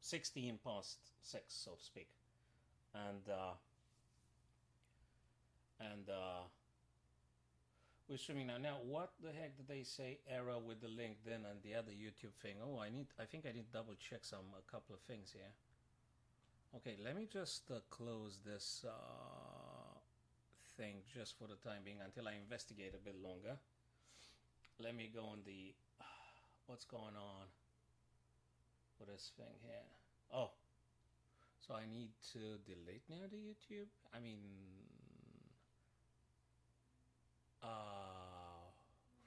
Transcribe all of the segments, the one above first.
16 past 6, so to speak. And and we're streaming now. Now, what the heck did they say? Error with the LinkedIn and the other YouTube thing. Oh, I think I need to double check a couple of things here. Okay, let me just close this thing just for the time being until I investigate a bit longer. Let me go on the what's going on with this thing here. Oh, so I need to delete now the YouTube. I mean,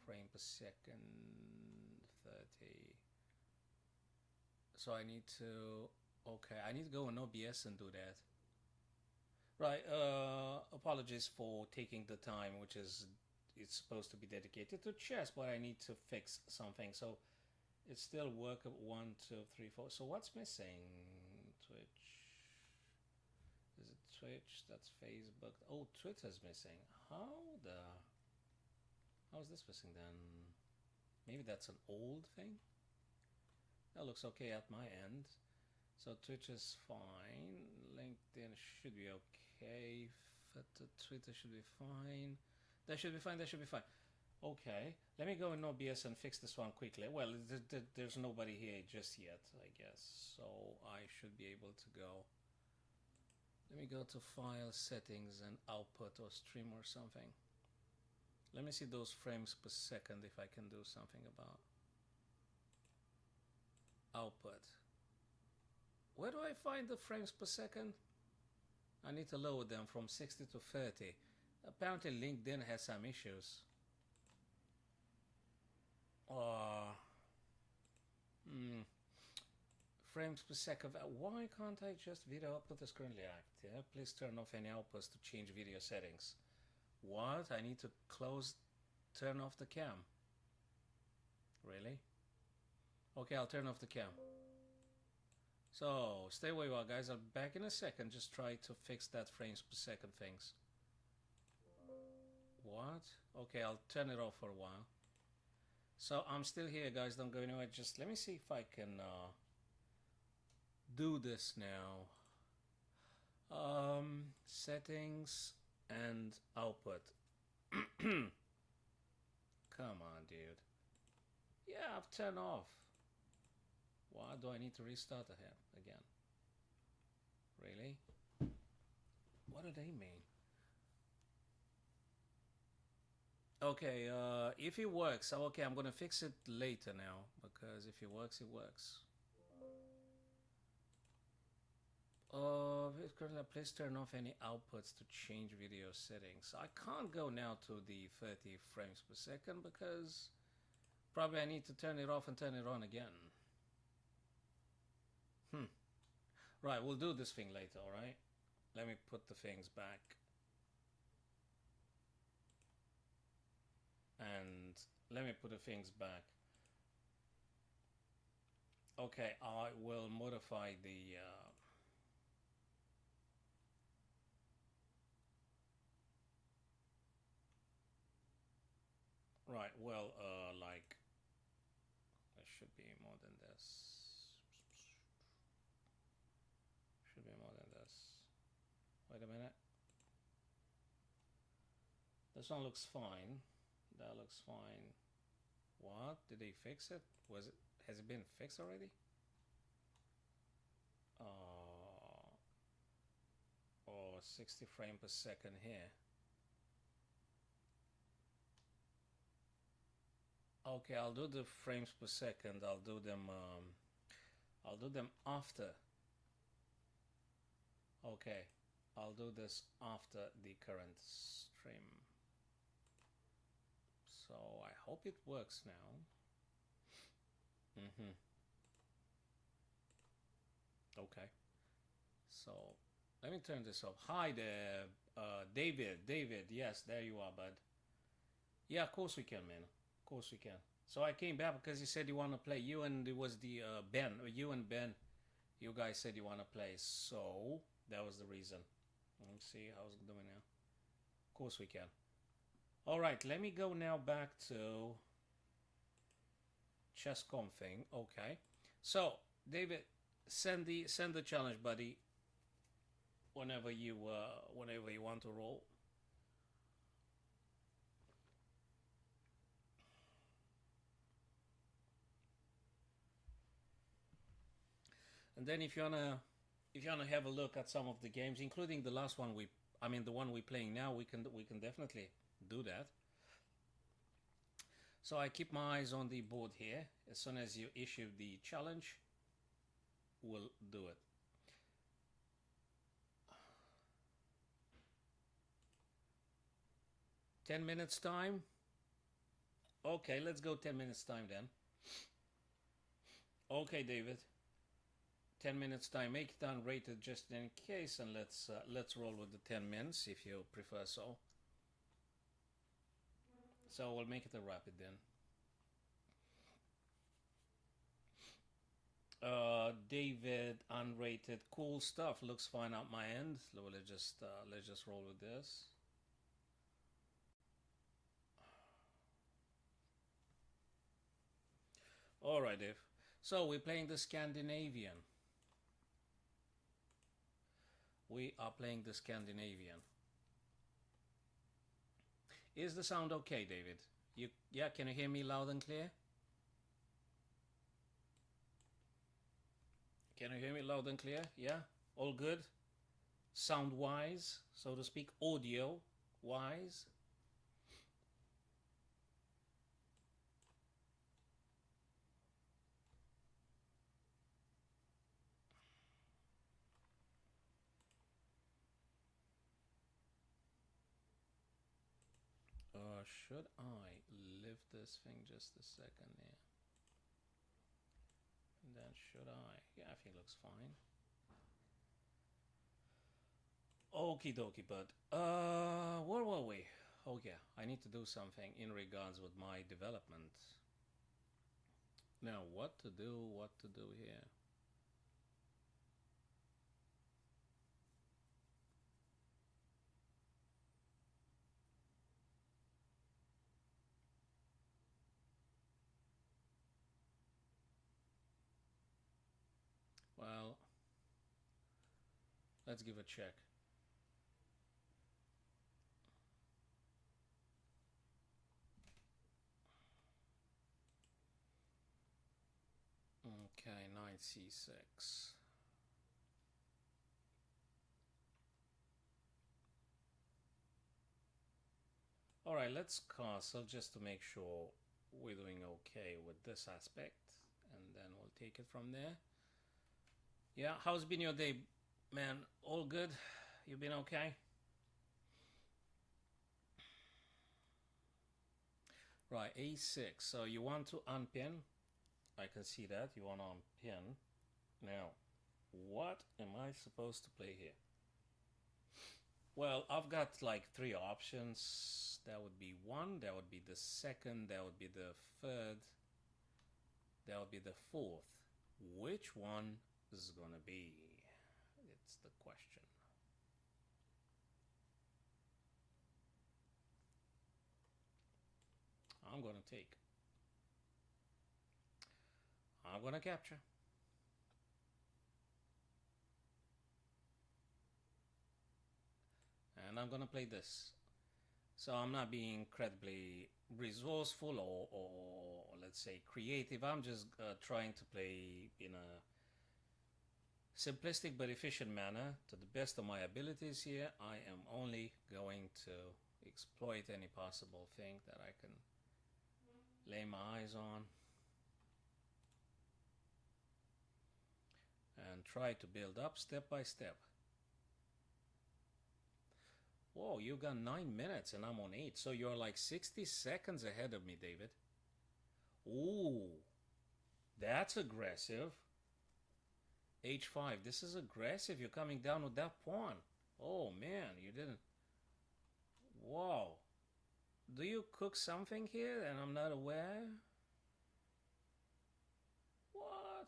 frame per second 30. So I need to, okay, I need to go on OBS and do that. Right, apologies for taking the time, which is, it's supposed to be dedicated to chess, but I need to fix something. So it's still work at 1, 2, 3, 4. So what's missing? Twitch. Is it Twitch? That's Facebook. Oh, Twitter's missing. How's this missing then? Maybe that's an old thing? That looks okay at my end. So Twitch is fine. LinkedIn should be okay. Twitter should be fine. That should be fine. That should be fine. Okay. Let me go in OBS and fix this one quickly. Well, there's nobody here just yet, I guess. So I should be able to go. Let me go to File, Settings, and Output or Stream or something. Let me see those frames per second if I can do something about output. Where do I find the frames per second? I need to lower them from 60 to 30. Apparently LinkedIn has some issues. Frames per second. Why can't I just video output is currently active? Please turn off any outputs to change video settings. What? I need to turn off the cam. Really? Okay, I'll turn off the cam. So, stay where you are, guys. I'll be back in a second. Just try to fix that frames per second things. What? Okay, I'll turn it off for a while. So, I'm still here, guys. Don't go anywhere. Just let me see if I can do this now. Settings and output. Come on, dude. Yeah, I've turned off. Why do I need to restart again? Really? What do they mean? Okay, if it works, okay, I'm gonna fix it later now, because if it works, it works. Please turn off any outputs to change video settings. I can't go now to the 30 frames per second because probably I need to turn it off and turn it on again. Right, we'll do this thing later, alright? Let me put the things back. And let me put the things back. Okay, I will modify the... Right, well, like... There should be more than this. Should be more than this. Wait a minute. This one looks fine. That looks fine. What? Did they fix it? Has it been fixed already? Oh, 60 frames per second here. Okay, I'll do the frames per second. I'll do them after. Okay, I'll do this after the current stream. So I hope it works now. Okay. So let me turn this off. Hi there, David. David, yes, there you are, bud. Yeah, of course we can, man. Of course we can. So I came back because you said you want to play. You and it was the Ben. You and Ben. You guys said you want to play. So that was the reason. Let me see how's it doing now. Of course we can. All right, let me go now back to chess config. Okay. So David, Send the challenge, buddy. Whenever you want to roll. And then if you wanna have a look at some of the games, including the last one I mean the one we're playing now, we can definitely do that. So I keep my eyes on the board here. As soon as you issue the challenge, we'll do it. $10 time. Okay, let's go 10 minutes time then. Okay, David. 10 minutes time. Make it unrated just in case, and let's roll with the 10 minutes if you prefer so. So we'll make it a rapid then. David, unrated, cool stuff. Looks fine at my end. Let's just roll with this. All right, Dave. So we're playing the Scandinavian. We are playing the Scandinavian. Is the sound okay, David? Yeah, can you hear me loud and clear? Can you hear me loud and clear? Yeah? All good? Sound-wise, so to speak, audio-wise? Should I lift this thing just a second there? And then should I? Yeah, I think it looks fine. Okie dokie, bud. Where were we? Oh yeah, I need to do something in regards with my development. Now, what to do here? Well, let's give a check. Okay, knight c6. All right, let's castle just to make sure we're doing okay with this aspect, and then we'll take it from there. Yeah, how's been your day, man? All good? You been okay? Right, a6. So you want to unpin. I can see that. You want to unpin. Now, what am I supposed to play here? Well, I've got like 3 options. That would be 1. That would be the 2nd. That would be the 3rd. That would be the 4th. Which one is going to be? It's the question. I'm going to take. I'm going to capture. And I'm going to play this. So I'm not being incredibly resourceful or let's say creative. I'm just trying to play in a simplistic but efficient manner to the best of my abilities here. I am only going to exploit any possible thing that I can lay my eyes on and try to build up step by step. Whoa, you got 9 minutes and I'm on 8, so you're like 60 seconds ahead of me, David. Ooh, that's aggressive. H5, this is aggressive. You're coming down with that pawn. Oh man, you didn't. Wow. Do you cook something here and I'm not aware? What?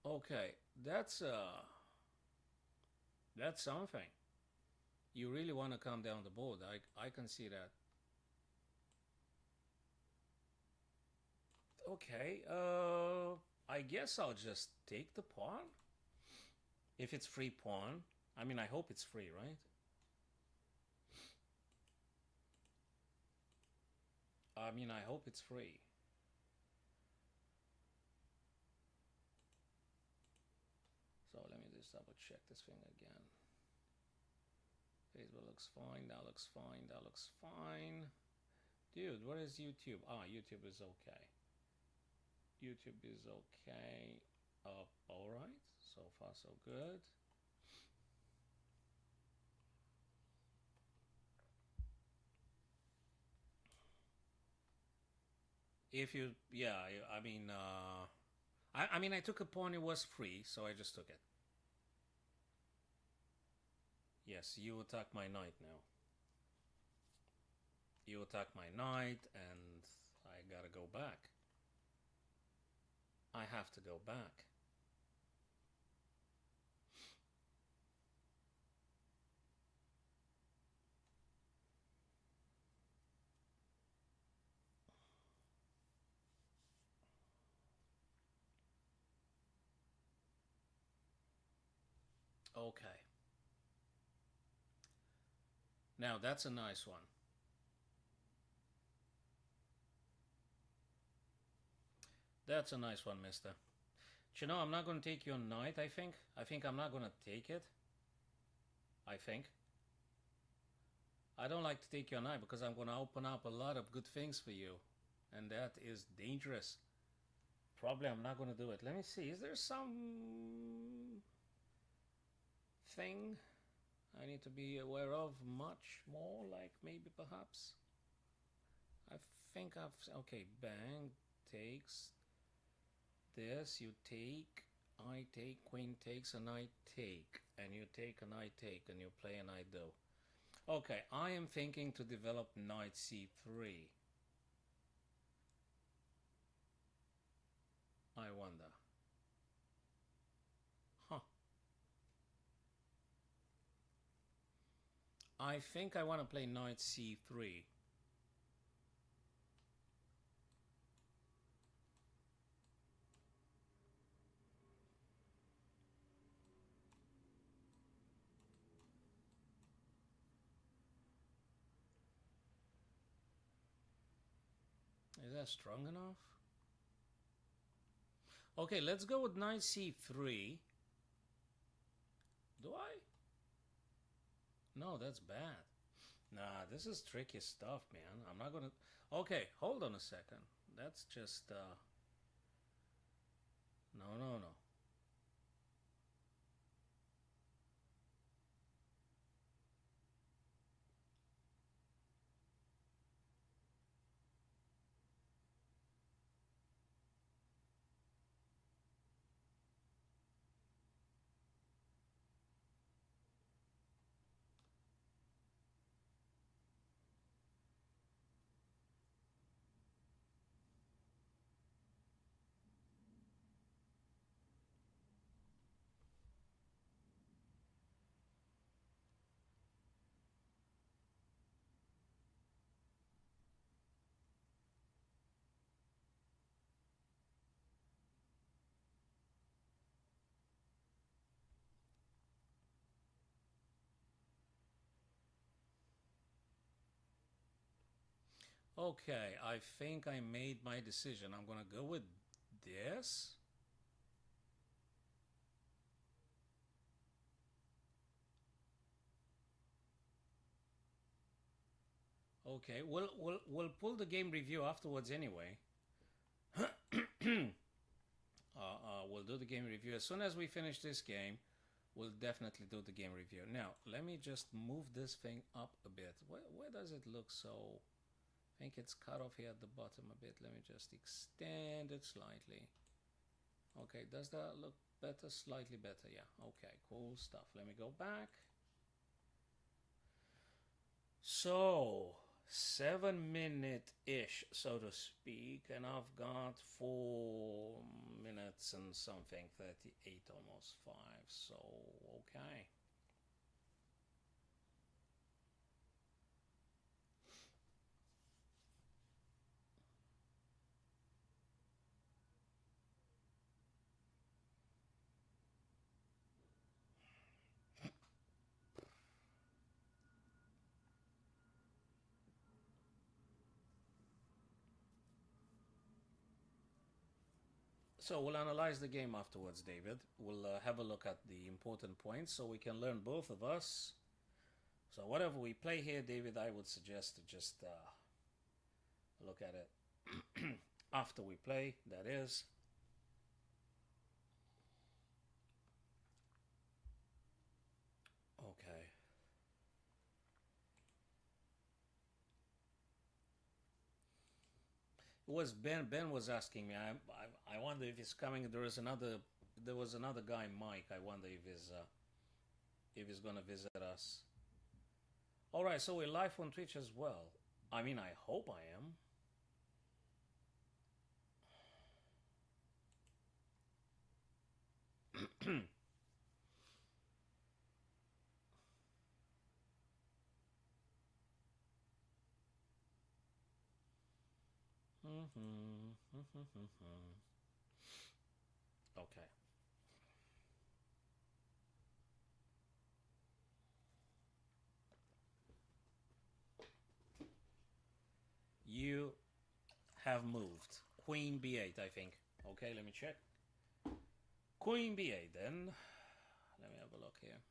Okay, that's something. You really want to come down the board. I can see that. Okay, I guess I'll just take the pawn. If it's free pawn. I mean, I hope it's free, right? I mean, I hope it's free. So let me just double check this thing again. Facebook looks fine, that looks fine, that looks fine. Dude, what is YouTube? Ah, YouTube is okay. YouTube is okay. Alright, so far so good. If you, yeah, I mean, I mean, I took a pawn, it was free, so I just took it. Yes, you attack my knight now. You attack my knight, and I gotta go back. I have to go back. Okay. Now that's a nice one. That's a nice one, mister. But you know, I'm not going to take your knight, I think. I think I'm not going to take it. I think. I don't like to take your knight because I'm going to open up a lot of good things for you. And that is dangerous. Probably I'm not going to do it. Let me see. Is there some thing I need to be aware of much more? Like maybe perhaps? I think I've... Okay, bang. Takes... This, you take, I take, queen takes, and I take, and you take, and I take, and you play, and I do. Okay, I am thinking to develop knight c3. I wonder. Huh. I think I want to play knight c3. Is that strong enough? Okay, let's go with knight c3. Do I? No, that's bad. Nah, this is tricky stuff, man. I'm not gonna... Okay, hold on a second. That's just... No, no, no. Okay, I think I made my decision. I'm gonna go with this. Okay, we'll pull the game review afterwards anyway. We'll do the game review as soon as we finish this game. We'll definitely do the game review. Now, let me just move this thing up a bit. Where does it look so? I think it's cut off here at the bottom a bit. Let me just extend it slightly. Okay, does that look better? Slightly better, yeah. Okay, cool stuff. Let me go back. So, 7-minute-ish, so to speak, and I've got 4 minutes and something, 38, almost 5, so okay. So we'll analyze the game afterwards, David. We'll have a look at the important points so we can learn, both of us. So whatever we play here, David, I would suggest to just look at it after we play, that is. Okay. It was Ben. Ben was asking me. I wonder if he's coming. There was another guy, Mike. I wonder if he's gonna visit us. All right. So we're live on Twitch as well. I mean, I hope I am. Okay. You have moved. Queen b8, I think. Okay, let me check. Queen b8 then. Let me have a look here.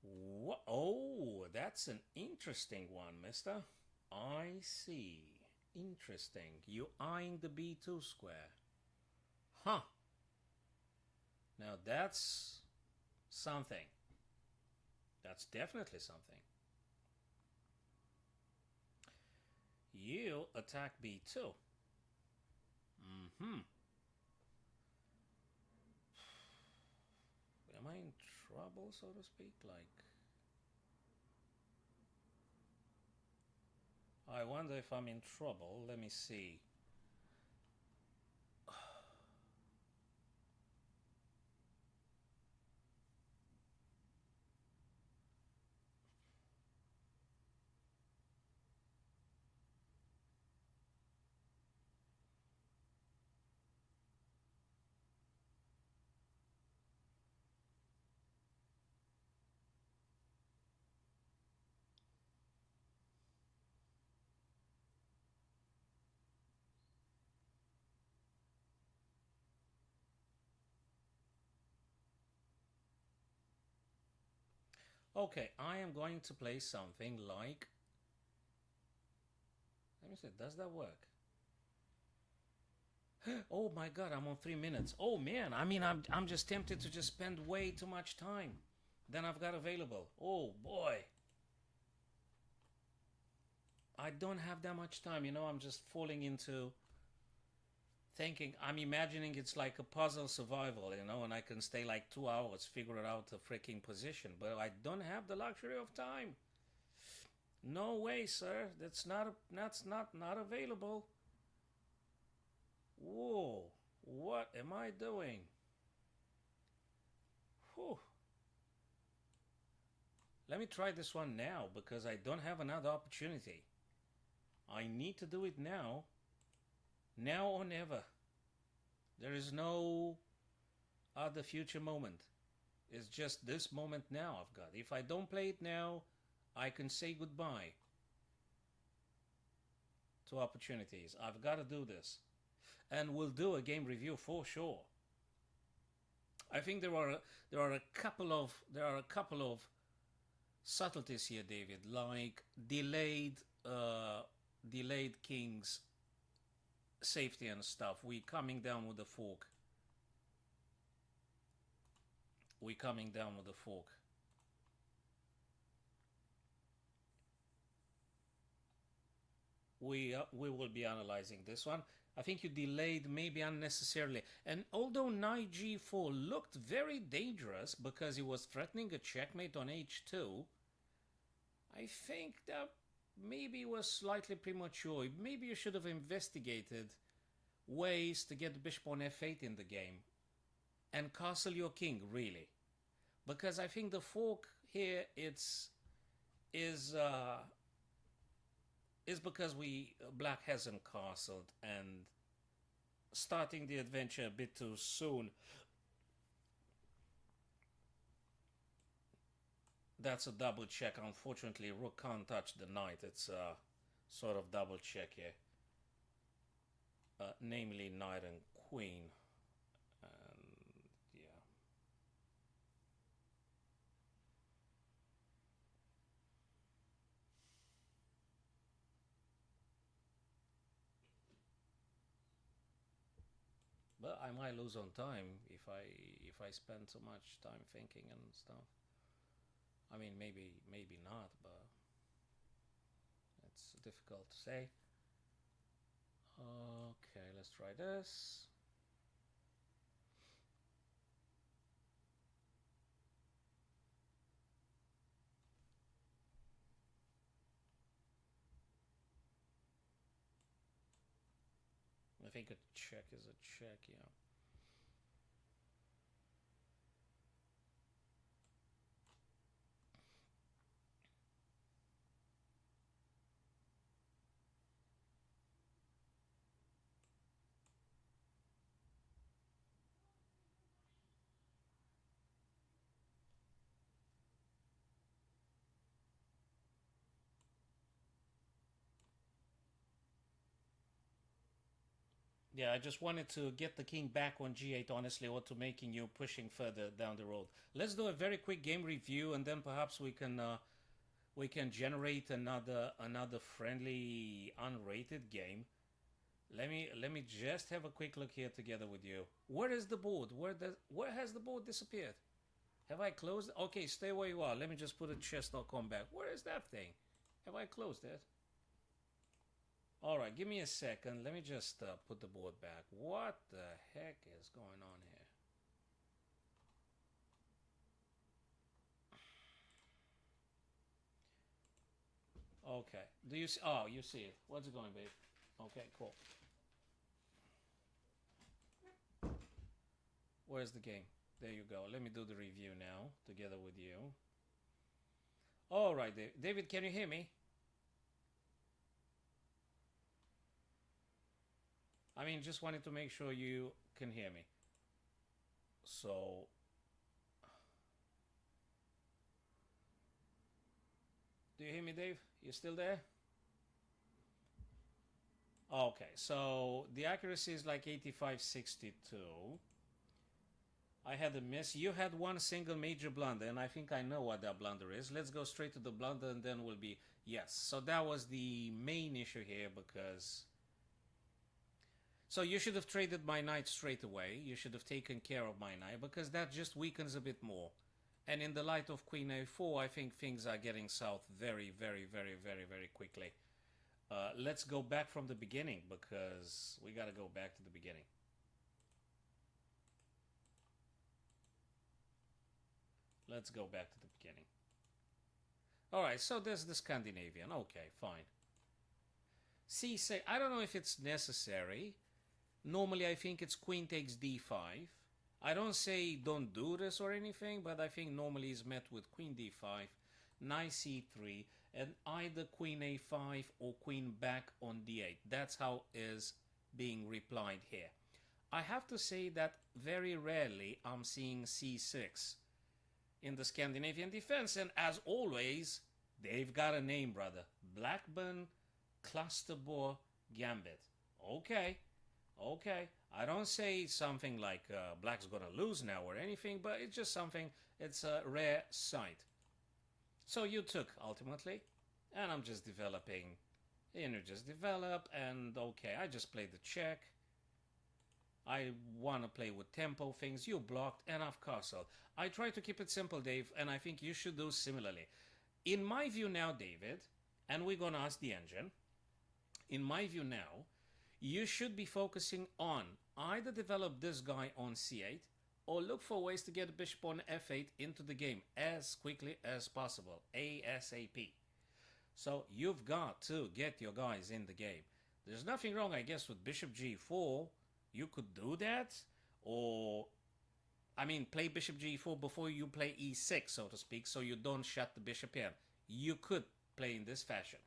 What? Oh, that's an interesting one, mister. I see. Interesting. You eyeing the b2 square. Huh. Now that's something. That's definitely something. You attack b2. Am I in trouble, so to speak? Like, I wonder if I'm in trouble. Let me see. Okay, I am going to play something like... Let me see, does that work? Oh my god, I'm on 3 minutes. Oh man, I mean, I'm just tempted to just spend way too much time than I've got available. Oh boy. I don't have that much time, you know, I'm just falling into thinking, I'm imagining it's like a puzzle survival, you know, and I can stay like 2 hours figuring out a freaking position, but I don't have the luxury of time. No way, sir. That's not available. Whoa, what am I doing? Whew. Let me try this one now because I don't have another opportunity. I need to do it now. Now or never. There is no other future moment. It's just this moment now I've got. If I don't play it now, I can say goodbye to opportunities. I've got to do this. And we'll do a game review for sure. I think there are a couple of subtleties here, David, like delayed king's safety and stuff. We coming down with the fork. We coming down with the fork. We will be analyzing this one. I think you delayed maybe unnecessarily. And although knight g4 looked very dangerous because he was threatening a checkmate on h2, I think that maybe was slightly premature. Maybe you should have investigated ways to get bishop on f8 in the game and castle your king, really. Because I think the fork here is because black hasn't castled and starting the adventure a bit too soon. That's a double check. Unfortunately, rook can't touch the knight. It's a sort of double check here. namely knight and queen. And yeah. But I might lose on time if I spend too much time thinking and stuff. I mean, maybe not, but it's difficult to say. Okay, let's try this. I think a check is a check, yeah. Yeah, I just wanted to get the king back on g8, honestly, or to making you pushing further down the road. Let's do a very quick game review, and then perhaps we can generate another friendly unrated game. Let me just have a quick look here together with you. Where is the board? Where has the board disappeared? Have I closed? Okay, stay where you are. Let me just put a chess.com back. Where is that thing? Have I closed it? All right, give me a second. Let me just put the board back. What the heck is going on here? Okay. Do you see? Oh, you see it. What's it going, babe? Okay, cool. Where's the game? There you go. Let me do the review now together with you. All right, David, can you hear me? I mean, just wanted to make sure you can hear me. So, do you hear me, Dave? You still there? Okay, so the accuracy is like 85-62. I had a miss. You had one single major blunder, and I think I know what that blunder is. Let's go straight to the blunder, and then we'll be... Yes, so that was the main issue here, because... So you should have traded my knight straight away. You should have taken care of my knight, because that just weakens a bit more. And in the light of Queen A4, I think things are getting south very, very, very, very, very quickly. Let's go back from the beginning, because we got to go back to the beginning. Let's go back to the beginning. All right, so there's the Scandinavian. Okay, fine. C6, I don't know if it's necessary. Normally, I think it's queen takes d5. I don't say don't do this or anything, but I think normally it's met with queen d5, knight c3, and either queen a5 or queen back on d8. That's how is being replied here. I have to say that very rarely I'm seeing c6 in the Scandinavian defense, and as always, they've got a name, brother. Blackburn Clusterbore Gambit. Okay, okay. I don't say something like black's gonna lose now or anything, but it's just something, it's a rare sight. So you took, ultimately, and I'm just developing. Just develop, and okay, I just played the check. I want to play with tempo things. You blocked, and I've castled. I try to keep it simple, Dave, and I think you should do similarly. In my view now, David, and we're going to ask the engine, in my view now, you should be focusing on either develop this guy on c8 or look for ways to get a bishop on f8 into the game as quickly as possible, ASAP. So you've got to get your guys in the game. There's nothing wrong, I guess, with bishop g4. You could do that, or, I mean, play bishop g4 before you play e6, so to speak, so you don't shut the bishop in. You could play in this fashion,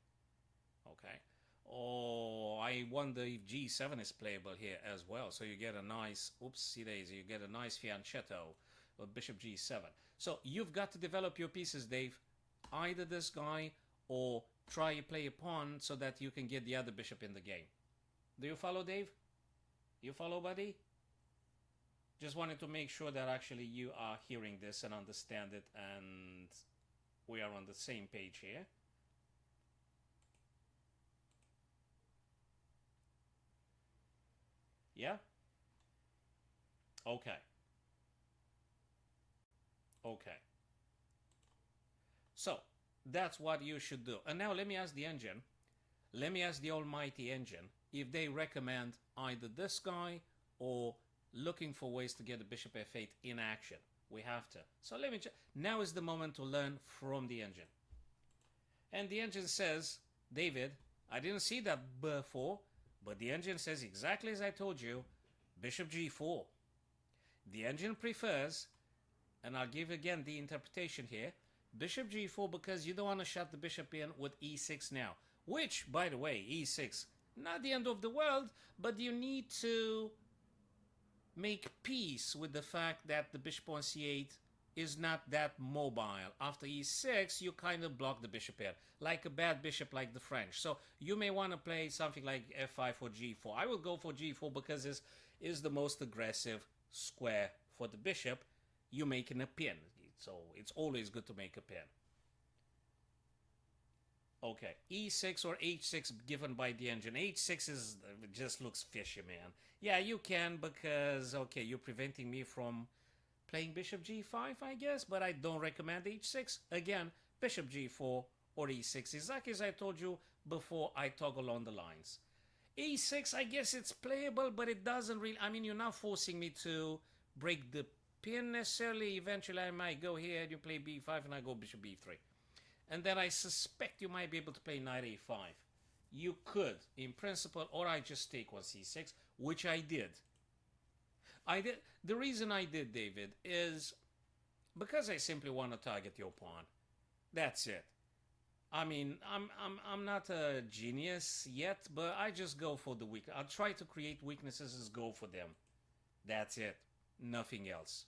okay? Or I wonder if g7 is playable here as well, so you get a nice, oopsie daisy, you get a nice fianchetto with bishop g7. So you've got to develop your pieces, Dave. Either this guy, or try to play a pawn so that you can get the other bishop in the game. Do you follow, Dave? You follow, buddy? Just wanted to make sure that actually you are hearing this and understand it, and we are on the same page here. Yeah? Okay. Okay. So, that's what you should do. And now let me ask the engine, let me ask the almighty engine, if they recommend either this guy or looking for ways to get the bishop f8 in action. We have to. So let me now is the moment to learn from the engine. And the engine says, David, I didn't see that before, but the engine says exactly as I told you, bishop g4. The engine prefers, and I'll give again the interpretation here, bishop g4 because you don't want to shut the bishop in with e6 now. Which, by the way, e6, not the end of the world, but you need to make peace with the fact that the bishop on c8 is not that mobile. After e6, you kind of block the bishop in, like a bad bishop like the French. So you may want to play something like f5 or g4. I will go for g4 because this is the most aggressive square for the bishop. You're making a pin, so it's always good to make a pin. Okay, e6 or h6 given by the engine. h6 is just looks fishy, man. Yeah, you can because, okay, you're preventing me from playing bishop g5, I guess, but I don't recommend h6. Again, bishop g4 or e6, exactly as I told you before I toggle on the lines. e6, I guess it's playable, but it doesn't really, I mean, you're not forcing me to break the pin necessarily. Eventually, I might go here and you play b5 and I go bishop b3. And then I suspect you might be able to play knight a5. You could, in principle, or I just take on c6, which I did. The reason I did, David, is because I simply want to target your pawn. That's it. I mean, I'm not a genius yet, but I just go for the weak. I'll try to create weaknesses and go for them. That's it. Nothing else.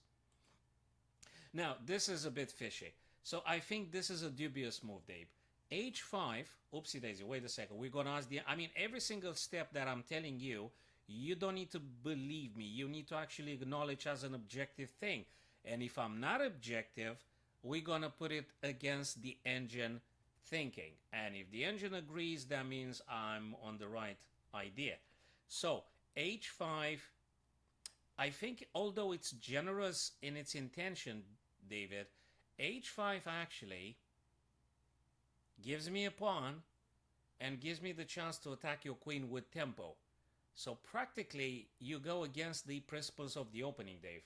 Now, this is a bit fishy. So I think this is a dubious move, Dave. h5, oopsie daisy, wait a second. We're going to ask I mean, every single step that I'm telling you, you don't need to believe me. You need to actually acknowledge as an objective thing. And if I'm not objective, we're going to put it against the engine thinking. And if the engine agrees, that means I'm on the right idea. So h5, I think although it's generous in its intention, David, h5 actually gives me a pawn and gives me the chance to attack your queen with tempo. So practically, you go against the principles of the opening, Dave.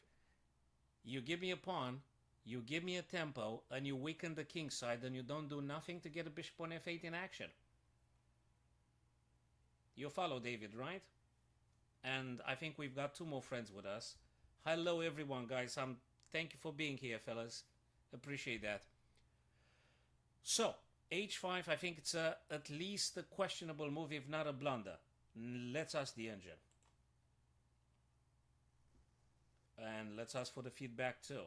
You give me a pawn, you give me a tempo, and you weaken the king side, and you don't do nothing to get a bishop on f8 in action. You follow, David, right? And I think we've got two more friends with us. Hello, everyone, guys. Thank you for being here, fellas. Appreciate that. So, h5, I think it's at least a questionable move, if not a blunder. Let's ask the engine. And let's ask for the feedback too.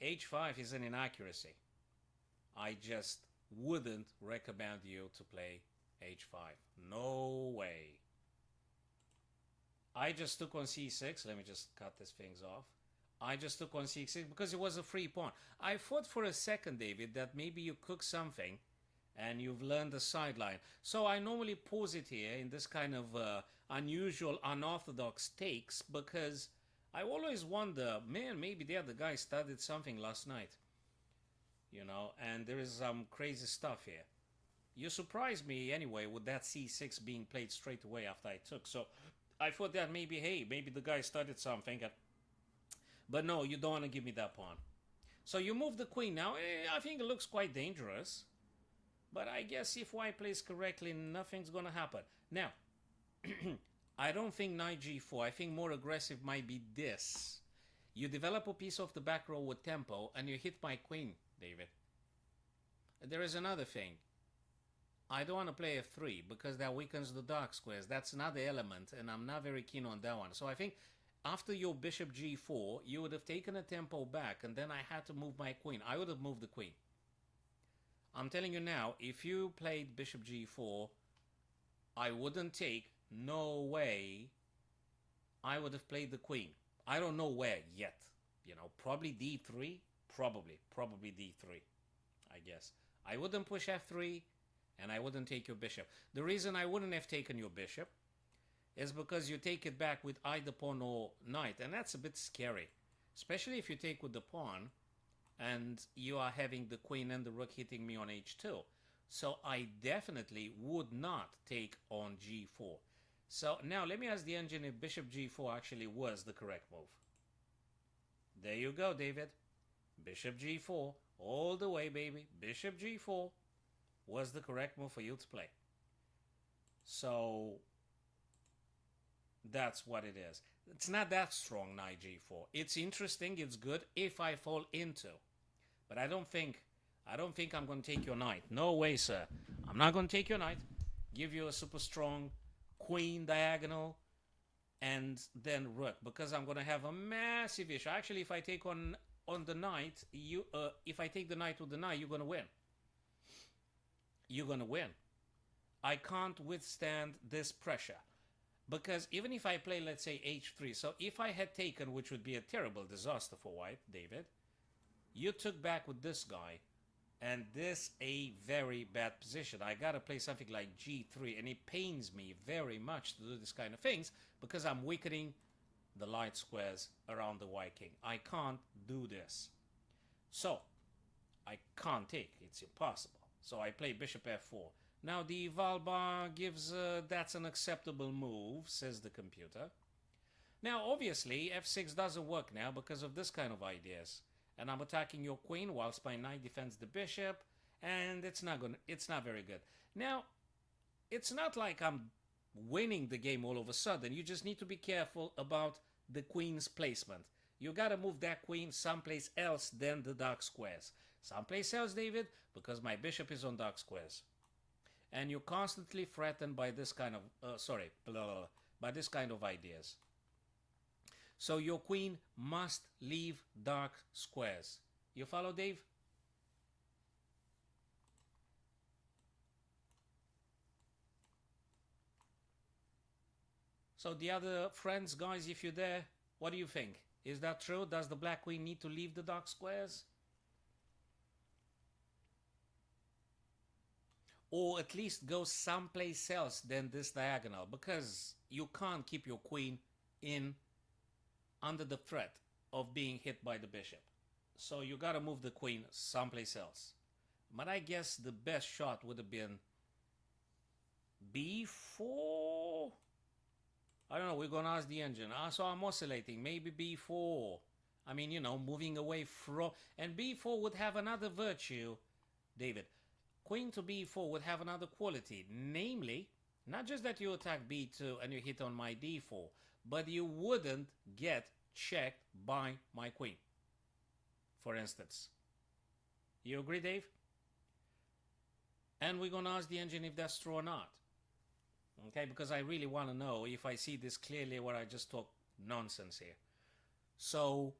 h5 is an inaccuracy. I just wouldn't recommend you to play h5. No way. I just took on c6. Let me just cut these things off. I just took on c6 because it was a free pawn. I thought for a second, David, that maybe you cook something and you've learned the sideline. So I normally pause it here in this kind of unusual, unorthodox takes because I always wonder, man, maybe the other guy studied something last night. You know, and there is some crazy stuff here. You surprised me anyway with that c6 being played straight away after I took. So I thought that maybe, hey, maybe the guy studied something. But no, you don't want to give me that pawn. So you move the queen now. I think it looks quite dangerous. But I guess if white plays correctly, nothing's going to happen. Now, I don't think knight g4. I think more aggressive might be this. You develop a piece of the back row with tempo, and you hit my queen, David. There is another thing. I don't want to play f3, because that weakens the dark squares. That's another element, and I'm not very keen on that one. So I think after your bishop g4, you would have taken a tempo back, and then I had to move my queen. I would have moved the queen. I'm telling you now, if you played bishop g4, I wouldn't take, no way, I would have played the queen. I don't know where yet. You know, probably d3. Probably d3, I guess. I wouldn't push f3, and I wouldn't take your bishop. The reason I wouldn't have taken your bishop is because you take it back with either pawn or knight, and that's a bit scary. Especially if you take with the pawn, and you are having the queen and the rook hitting me on h2. So I definitely would not take on g4. So now let me ask the engine if bishop g4 actually was the correct move. There you go, David. Bishop g4, all the way, baby. Bishop g4 was the correct move for you to play. So that's what it is. It's not that strong, knight g4. It's interesting, it's good if I fall into. But I don't think I'm going to take your knight. No way, sir. I'm not going to take your knight. Give you a super strong queen diagonal and then rook, because I'm going to have a massive issue. Actually, if I take on the knight, if I take the knight with the knight, you're going to win. You're going to win. I can't withstand this pressure. Because even if I play, let's say, h3, so if I had taken, which would be a terrible disaster for white, David, you took back with this guy, and this a very bad position. I gotta play something like g3, and it pains me very much to do this kind of things, because I'm weakening the light squares around the white king. I can't do this. So, I can't take. It's impossible. So I play bishop f4. Now the Valbar gives, that's an acceptable move, says the computer. Now obviously f6 doesn't work now because of this kind of ideas. And I'm attacking your queen whilst my knight defends the bishop, and it's not very good. Now, it's not like I'm winning the game all of a sudden. You just need to be careful about the queen's placement. You gotta move that queen someplace else than the dark squares. Someplace else, David, because my bishop is on dark squares. And you're constantly threatened by this kind of, by this kind of ideas. So your queen must leave dark squares. You follow, Dave? So the other friends, guys, if you're there, what do you think? Is that true? Does the black queen need to leave the dark squares? Or at least go someplace else than this diagonal, because you can't keep your queen in under the threat of being hit by the bishop. So you gotta move the queen someplace else. But I guess the best shot would have been b4. I don't know, we're gonna ask the engine. So I'm oscillating, maybe b4. I mean, you know, moving away from, and b4 would have another virtue, David. Queen to b4 would have another quality, namely, not just that you attack b2 and you hit on my d4, but you wouldn't get checked by my queen, for instance. You agree, Dave? And we're going to ask the engine if that's true or not. Okay, because I really want to know if I see this clearly or I just talk nonsense here. So,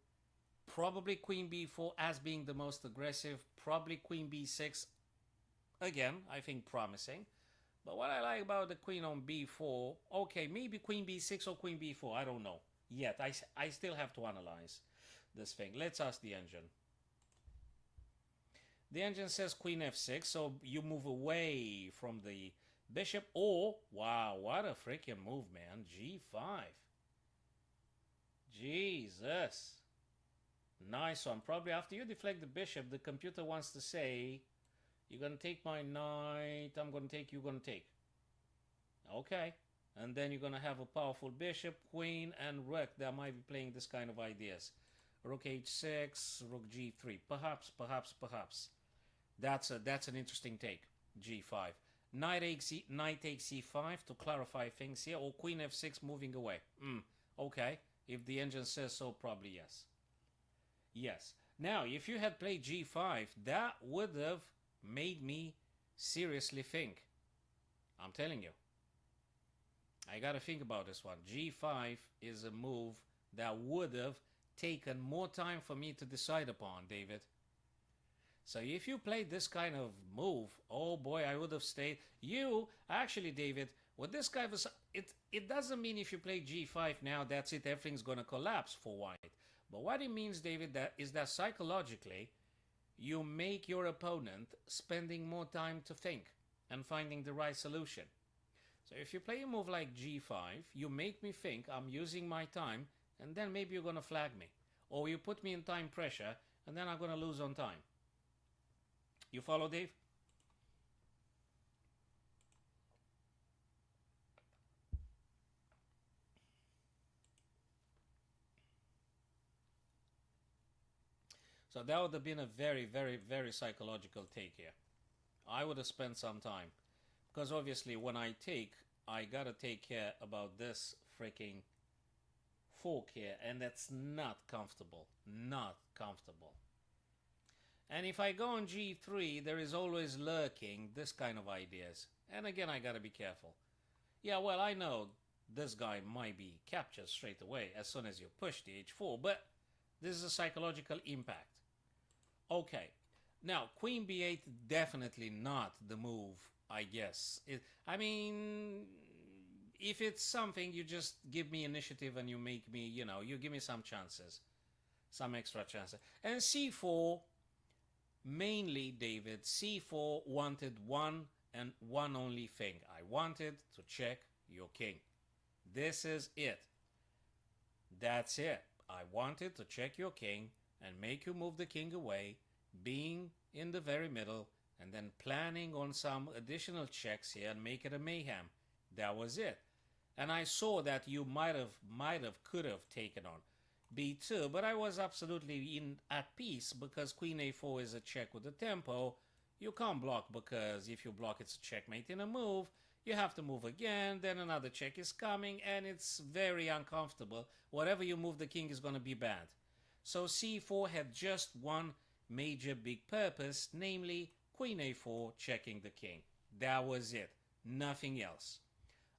probably queen b4 as being the most aggressive, probably queen b6. Again, I think promising. But what I like about the queen on b4, okay, maybe queen b6 or queen b4, I don't know yet. I still have to analyze this thing. Let's ask the engine. The engine says queen f6, so you move away from the bishop, or, wow, what a freaking move, man, g5. Jesus. Nice one. Probably after you deflect the bishop, the computer wants to say, you're going to take my knight, I'm going to take, you're going to take. Okay. And then you're going to have a powerful bishop, queen, and rook that might be playing this kind of ideas. Rook h6, rook g3. Perhaps. That's an interesting take. g5. Knight takes c5 to clarify things here, or queen f6 moving away. Okay. If the engine says so, probably yes. Yes. Now, if you had played g5, that would have made me seriously think. I'm telling you. I gotta think about this one. g5 is a move that would have taken more time for me to decide upon, David. So if you played this kind of move, oh boy, I would have stayed. You, actually, David, With this guy, it doesn't mean if you play g5 now, that's it, everything's going to collapse for white. But what it means, David, that is that psychologically, you make your opponent spending more time to think and finding the right solution. So if you play a move like g5, you make me think I'm using my time, and then maybe you're going to flag me. Or you put me in time pressure, and then I'm going to lose on time. You follow, Dave? So that would have been a very, very, very psychological take here. I would have spent some time. Because obviously when I take, I gotta take care about this freaking fork here. And that's not comfortable. Not comfortable. And if I go on g3, there is always lurking this kind of ideas. And again, I gotta be careful. Yeah, well, I know this guy might be captured straight away as soon as you push the h4. But this is a psychological impact. Okay, now queen b8, definitely not the move, I guess. I mean, if it's something, you just give me initiative and you make me, you give me some chances, some extra chances. And c4, mainly, David, c4 wanted one and one only thing. I wanted to check your king. This is it. That's it. I wanted to check your king and make you move the king away, being in the very middle, and then planning on some additional checks here and make it a mayhem. That was it. And I saw that you could have taken on b2, but I was absolutely at peace because queen a4 is a check with the tempo. You can't block because if you block, it's a checkmate in a move. You have to move again, then another check is coming, and it's very uncomfortable. Whatever you move, the king is going to be bad. So c4 had just one major big purpose, namely queen a4 checking the king. That was it. Nothing else.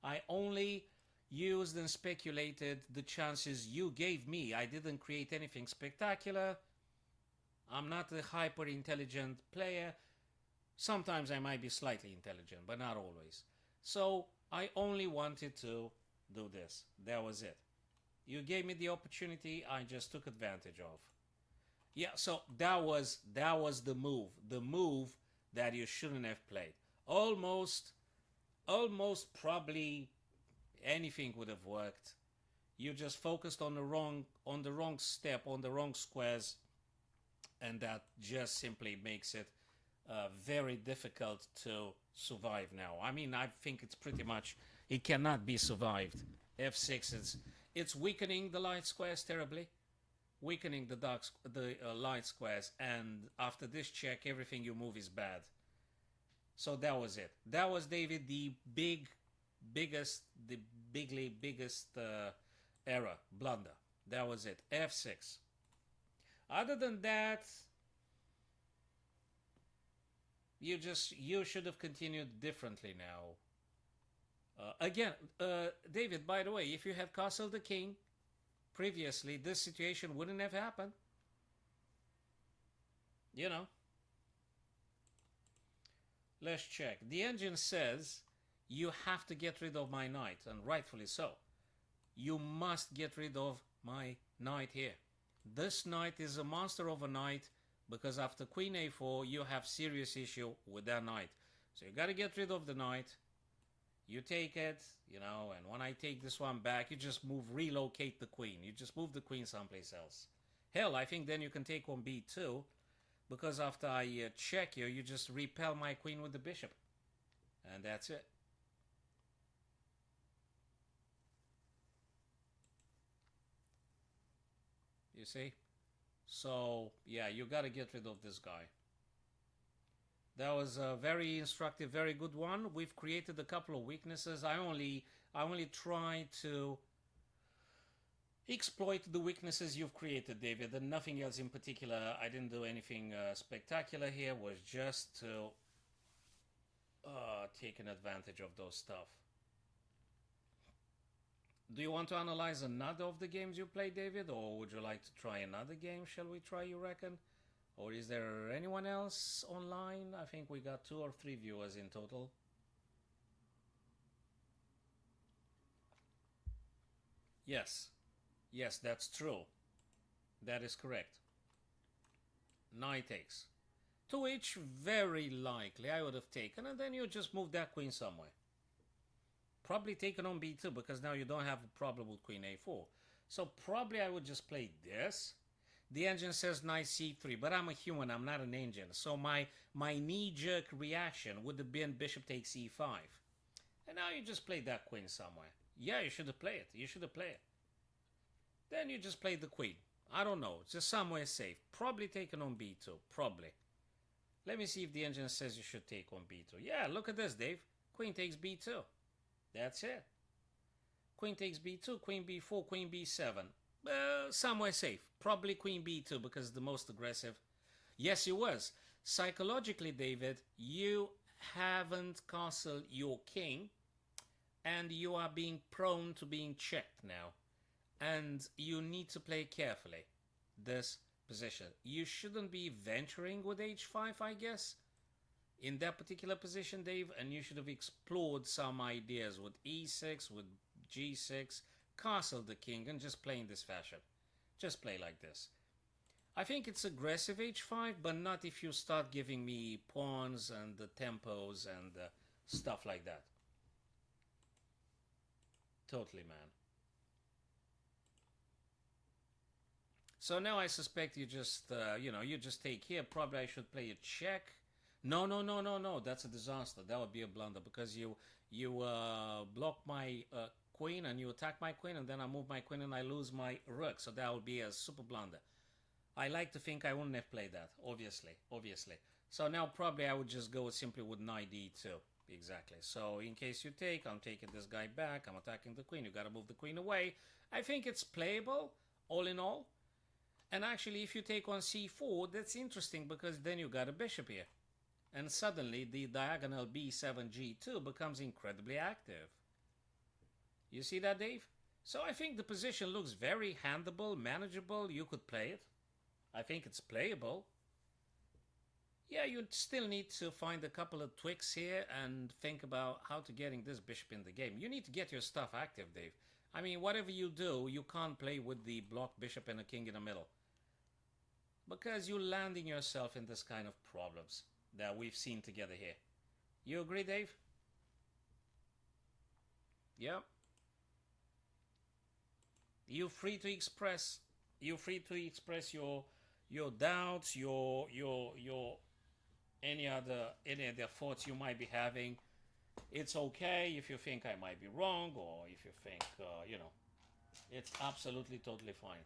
I only used and speculated the chances you gave me. I didn't create anything spectacular. I'm not a hyper intelligent player. Sometimes I might be slightly intelligent, but not always. So I only wanted to do this. That was it. You gave me the opportunity, I just took advantage of. Yeah, so that was the move that you shouldn't have played. Almost probably anything would have worked. You just focused on the wrong step, on the wrong squares, and that just simply makes it very difficult to survive now. I mean, I think it's pretty much, it cannot be survived. f6, it's weakening the light squares terribly, weakening the light squares, and after this check, everything you move is bad. So that was it. That was, David, the biggest error, blunder. That was it. f6. Other than that, you should have continued differently now. Again, David, by the way, if you had castled the king previously, this situation wouldn't have happened. You know. Let's check. The engine says you have to get rid of my knight, and rightfully so. You must get rid of my knight here. This knight is a monster of a knight, because after queen a4, you have serious issue with that knight. So you got to get rid of the knight. You take it, and when I take this one back, you just relocate the queen. You just move the queen someplace else. Hell, I think then you can take on b2, because after I check you, you just repel my queen with the bishop. And that's it. You see? So, yeah, you got to get rid of this guy. That was a very instructive, very good one. We've created a couple of weaknesses. I only try to exploit the weaknesses you've created, David, and nothing else in particular. I didn't do anything spectacular here. Was just to take an advantage of those stuff. Do you want to analyze another of the games you played, David, or would you like to try another game? Shall we try, you reckon? Or is there anyone else online? I think we got 2 or 3 viewers in total. Yes. Yes, that's true. That is correct. Knight takes. To which very likely I would have taken, and then you just move that queen somewhere. Probably taken on b2 because now you don't have a problem with queen a4. So probably I would just play this. The engine says knight c3, but I'm a human, I'm not an engine. So my knee-jerk reaction would have been bishop takes e5. And now you just play that queen somewhere. Yeah, you should have played it. You should have played it. Then you just play the queen. I don't know. Just somewhere safe. Probably taken on b2. Probably. Let me see if the engine says you should take on b2. Yeah, look at this, Dave. Queen takes b2. That's it. Queen takes b2, queen b4, queen b7. Somewhere safe. Probably queen b2 because the most aggressive. Yes, it was. Psychologically, David, you haven't castled your king and you are being prone to being checked now. And you need to play carefully this position. You shouldn't be venturing with h5, I guess, in that particular position, Dave, and you should have explored some ideas with e6, with g6, castle the king, and just play in this fashion. Just play like this. I think it's aggressive h5, but not if you start giving me pawns and the tempos and stuff like that. Totally, man. So now I suspect you just, you just take here. Probably I should play a check. No. That's a disaster. That would be a blunder because you block my queen and you attack my queen and then I move my queen and I lose my rook. So that would be a super blunder. I like to think I wouldn't have played that, obviously. So now probably I would just go simply with knight d2. Exactly. So in case you take, I'm taking this guy back. I'm attacking the queen. You got to move the queen away. I think it's playable, all in all. And actually, if you take on c4, that's interesting because then you got a bishop here. And suddenly, the diagonal b7, g2 becomes incredibly active. You see that, Dave? So I think the position looks very handleable, manageable. You could play it. I think it's playable. Yeah, you still need to find a couple of tweaks here and think about how to getting this bishop in the game. You need to get your stuff active, Dave. I mean, whatever you do, you can't play with the blocked bishop and a king in the middle. Because you're landing yourself in this kind of problems that we've seen together here. You agree, Dave? Yeah. You're free to express. You're free to express your doubts, your any other thoughts you might be having. It's okay if you think I might be wrong, or if you think it's absolutely totally fine.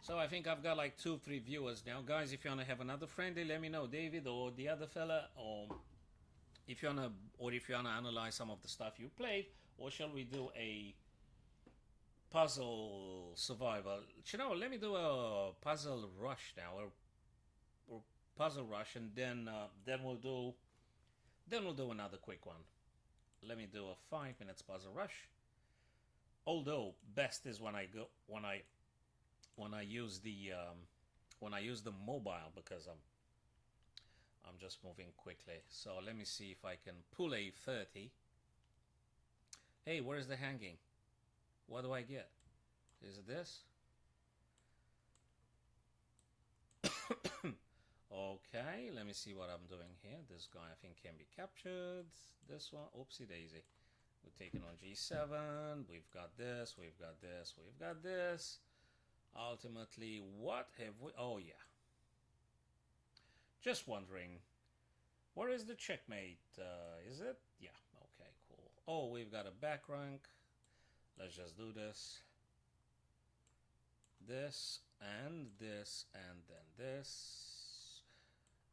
So I think I've got like 2-3 viewers now. Guys, if you want to have another friendly, let me know, David or the other fella, or if you wanna analyze some of the stuff you played, or shall we do a puzzle survival? Let me do a puzzle rush now, or puzzle rush, and then we'll do another quick one. Let me do a 5 minutes puzzle rush. Although best is when I use the mobile because I'm just moving quickly. So let me see if I can pull a 30. Hey, where is the hanging? What do I get? Is it this? Okay, let me see what I'm doing here. This guy I think can be captured. This one, oopsie daisy. We're taking on g7. We've got this, we've got this, we've got this. Ultimately, what have we... Oh, yeah. Just wondering, where is the checkmate? Is it? Yeah, okay, cool. Oh, we've got a back rank. Let's just do this. This, and this, and then this.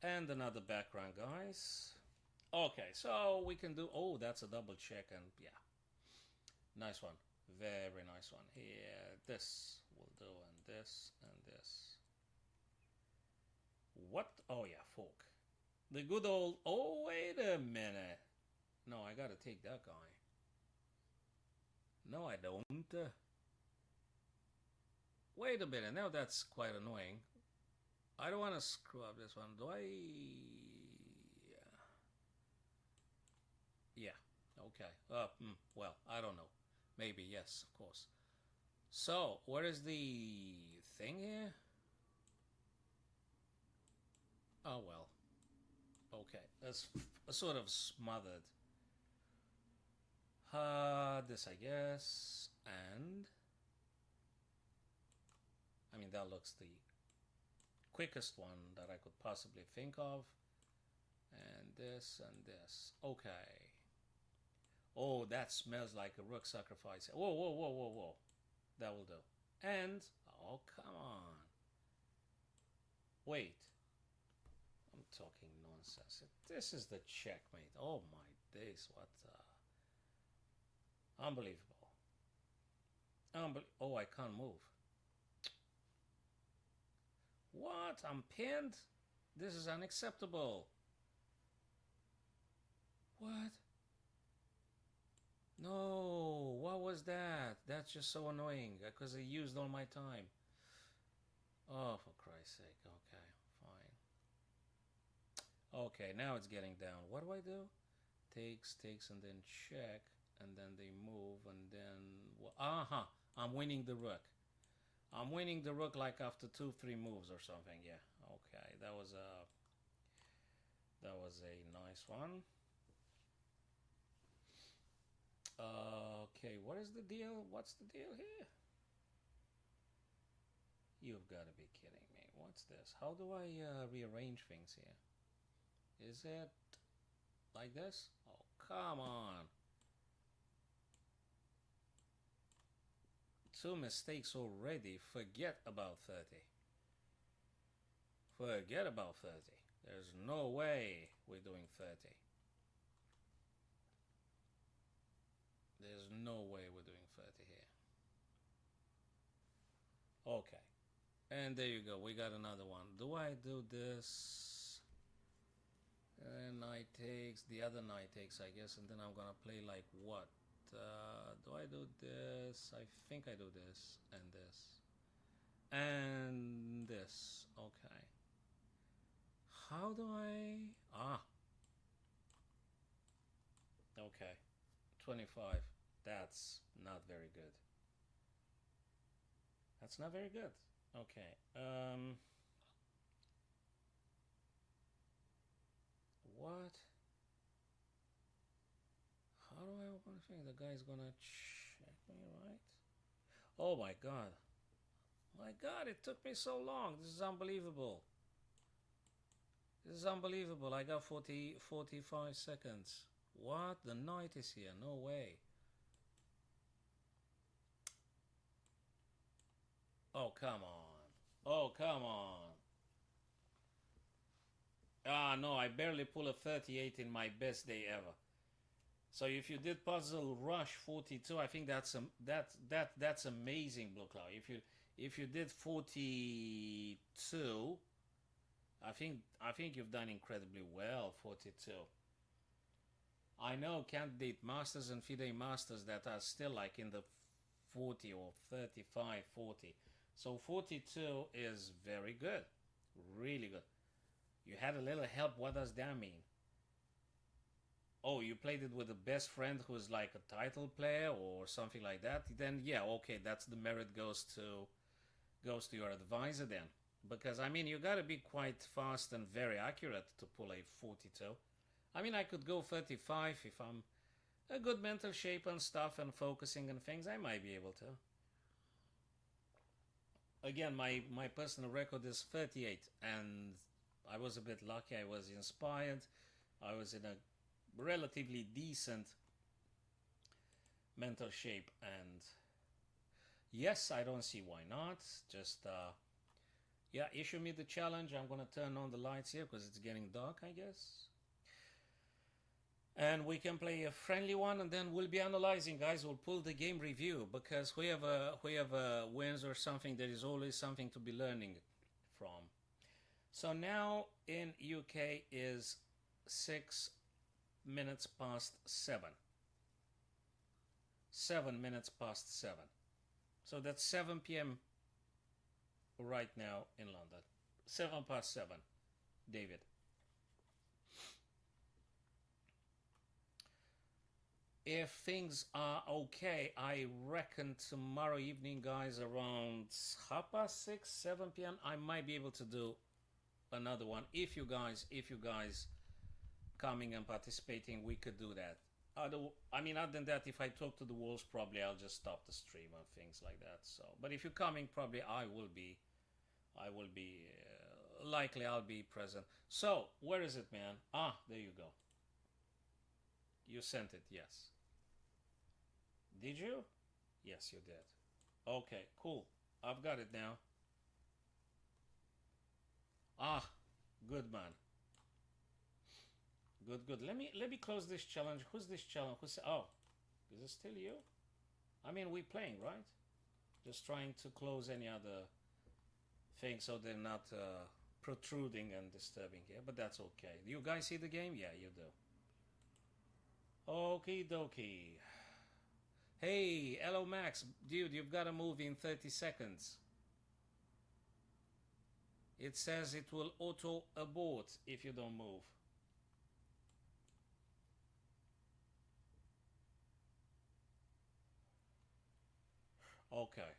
And another back rank, guys. Okay, so we can do... Oh, that's a double check, and yeah. Nice one. Very nice one. Here, this will do, and this, and this. What? Oh, yeah, fork. The good old... Oh, wait a minute. No, I gotta take that guy. No, I don't. Wait a minute. Now that's quite annoying. I don't want to screw up this one. Do I... Yeah. Okay. Well, I don't know. Maybe, yes, of course. So, where is the thing here? Oh, well. Okay. That's sort of smothered. This, I guess. And... I mean, that looks the quickest one that I could possibly think of. And this and this. Okay. Oh, that smells like a rook sacrifice. Whoa, whoa, whoa, whoa, whoa. That will do. And, oh, come on. Wait. I'm talking nonsense. This is the checkmate. Oh my days, what unbelievable. Oh, I can't move. What? I'm pinned? This is unacceptable. What? No, what was that? That's just so annoying because I used all my time. Oh, for Christ's sake. Okay, fine. Okay, now it's getting down. What do I do? Takes, and then check, and then they move, and then... Aha! I'm winning the rook. I'm winning the rook like after 2-3 moves or something. Yeah, okay. That was a nice one. Okay, what is the deal? What's the deal here? You've got to be kidding me. What's this? How do I rearrange things here? Is it like this? Oh, come on. 2 mistakes already. Forget about 30. Forget about 30. There's no way we're doing 30. There's no way we're doing 30 here. Okay. And there you go. We got another one. Do I do this? And knight takes. The other knight takes, I guess. And then I'm going to play like what? Do I do this? I think I do this. And this. And this. Okay. How do I... Ah. Okay. 25. That's not very good. That's not very good. Okay. What? How do I open the thing? The guy's gonna check me, right? Oh my god. My god, it took me so long. This is unbelievable. This is unbelievable. I got 45 seconds. What? The knight is here. No way. Oh, come on. Oh, come on. Ah, no, I barely pull a 38 in my best day ever. So if you did puzzle rush 42, I think that's that's amazing, Blue Cloud. If you did 42, I think you've done incredibly well. 42. I know candidate masters and FIDE masters that are still like in the 40 or 35, 40. So 42 is very good, really good. You had a little help. What does that mean? Oh, you played it with a best friend who's like a title player or something like that. Then yeah, okay, that's the merit goes to your advisor then. Because I mean, you got to be quite fast and very accurate to pull a 42. I mean, I could go 35 if I'm a good mental shape and stuff and focusing and things. I might be able to. Again, my personal record is 38, and I was a bit lucky. I was inspired. I was in a relatively decent mental shape, and yes, I don't see why not. Just yeah, issue me the challenge. I'm gonna turn on the lights here because it's getting dark, I guess, and we can play a friendly one, and then we'll be analyzing, guys. We'll pull the game review because whoever wins or something, there is always something to be learning from. So now in UK is 6 minutes past 7. 7 minutes past 7. So that's 7 p.m. right now in London. 7 past 7, David. if things are okay, I reckon tomorrow evening, guys, around 6:30, 7 p.m., I might be able to do another one. If you guys coming and participating, we could do that. Other than that, if I talk to the walls, probably I'll just stop the stream and things like that. So, but if you're coming, probably I will be likely I'll be present. So, where is it, man? Ah, there you go. You sent it, yes. Did you? Yes, you did. Okay, cool. I've got it now. Ah, good man. Good, good. Let me close this challenge. Who's this challenge? Oh, is it still you? I mean, we playing, right? Just trying to close any other thing so they're not protruding and disturbing here. But that's okay. You guys see the game? Yeah, you do. Okie dokie. Hey, hello Max. Dude, you've got to move in 30 seconds. It says it will auto abort if you don't move. Okay.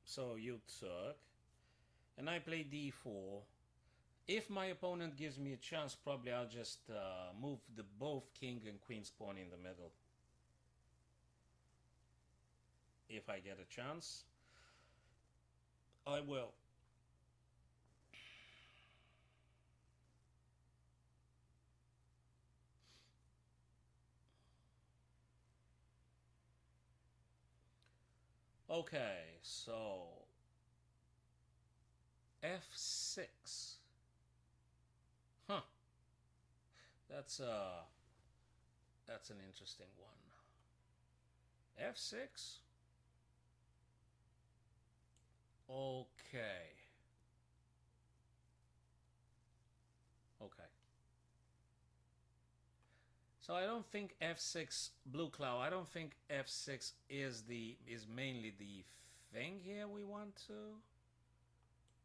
So you took. And I play d4. If my opponent gives me a chance, probably I'll just move the both king and queen pawn in the middle. If I get a chance, I will. Okay, so f6. Huh. That's an interesting one. f6. Okay. Okay. So I don't think f6 blue cloud. I don't think f6 is mainly the thing here we want to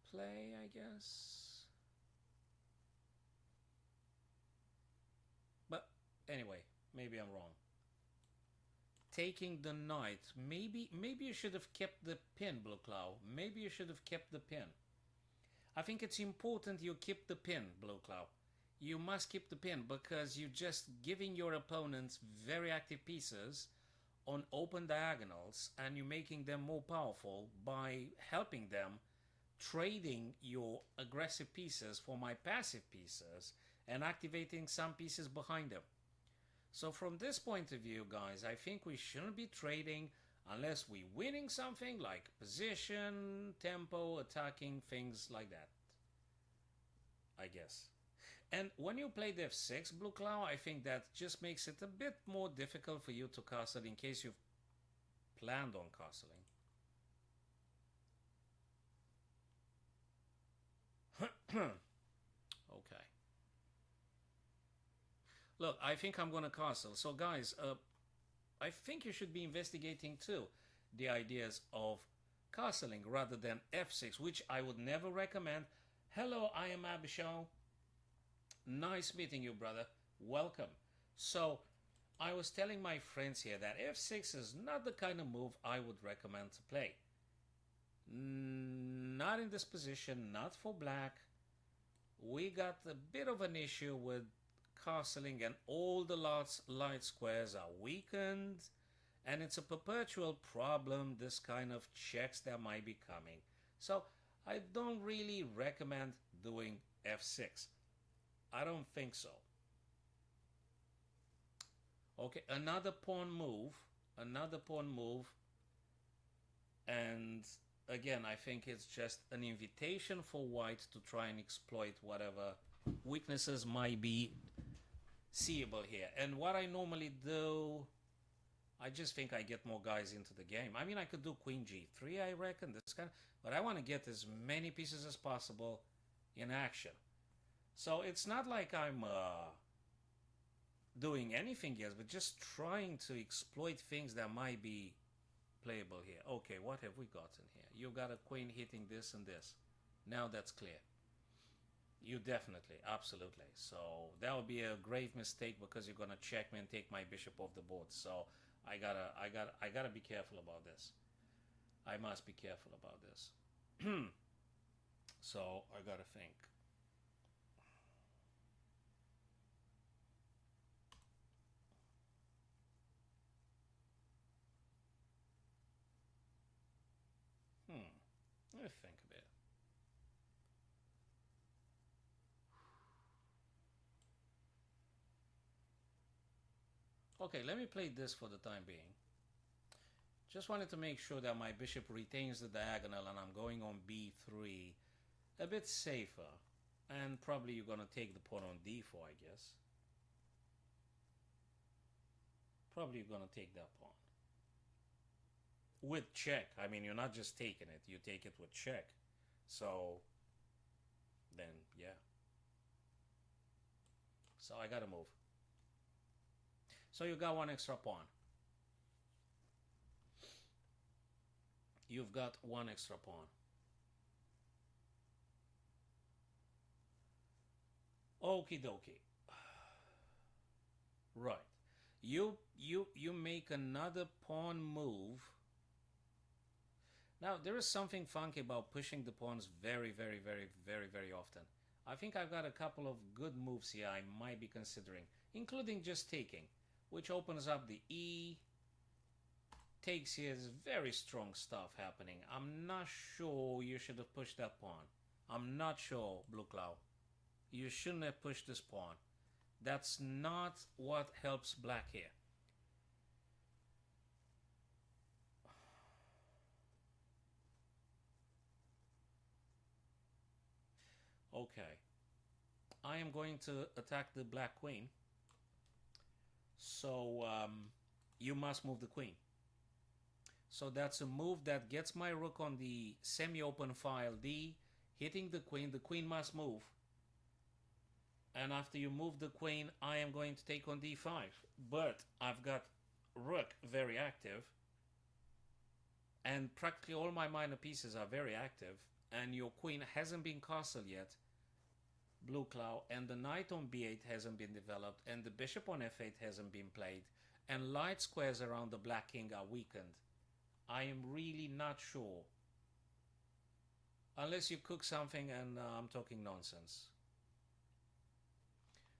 play, I guess. But anyway, maybe I'm wrong. Taking the knight. Maybe you should have kept the pin, blue cloud. Maybe you should have kept the pin. I think it's important you keep the pin, blue cloud. You must keep the pin because you're just giving your opponents very active pieces on open diagonals and you're making them more powerful by helping them trading your aggressive pieces for my passive pieces and activating some pieces behind them. So from this point of view, guys, I think we shouldn't be trading unless we're winning something like position, tempo, attacking, things like that, I guess. And when you play the f6 blue cloud, I think that just makes it a bit more difficult for you to castle in case you've planned on castling. Okay. Look, I think I'm going to castle. So guys, I think you should be investigating too the ideas of castling rather than f6, which I would never recommend. Hello, I am Abishal. Nice meeting you, brother. Welcome. So, I was telling my friends here that f6 is not the kind of move I would recommend to play. Not in this position, not for black. We got a bit of an issue with castling and all the light squares are weakened. And it's a perpetual problem, this kind of checks that might be coming. So, I don't really recommend doing f6. I don't think so. Okay, another pawn move. And again, I think it's just an invitation for white to try and exploit whatever weaknesses might be seeable here. And what I normally do, I just think I get more guys into the game. I mean, I could do queen g3, I reckon, this kind, but I want to get as many pieces as possible in action. So it's not like I'm doing anything yet, but just trying to exploit things that might be playable here. Okay, what have we got in here? You got a queen hitting this and this. Now that's clear. You definitely, absolutely. So that would be a grave mistake because you're gonna check me and take my bishop off the board. So I gotta be careful about this. I must be careful about this. So I gotta think. Hmm. Let me think a bit. Okay, let me play this for the time being. Just wanted to make sure that my bishop retains the diagonal and I'm going on b3 a bit safer. And probably you're going to take the pawn on d4, I guess. Probably you're going to take that pawn. With check. I mean, you're not just taking it. You take it with check. So, then, yeah. So I got to move. So you got one extra pawn. You've got one extra pawn. Okie dokie. Right. You make another pawn move. Now there is something funky about pushing the pawns very often. I think I've got a couple of good moves here I might be considering, including just taking, which opens up the E. Takes here is very strong stuff happening. I'm not sure you should have pushed that pawn. I'm not sure, Blue Cloud. You shouldn't have pushed this pawn. That's not what helps black here. Okay. I am going to attack the black queen. So you must move the queen. So that's a move that gets my rook on the semi-open file D, hitting the queen. The queen must move. And after you move the queen, I am going to take on d5. But I've got rook very active. And practically all my minor pieces are very active. And your queen hasn't been castled yet, Blue Cloud. And the knight on b8 hasn't been developed. And the bishop on f8 hasn't been played. And light squares around the black king are weakened. I am really not sure. Unless you cook something and I'm talking nonsense.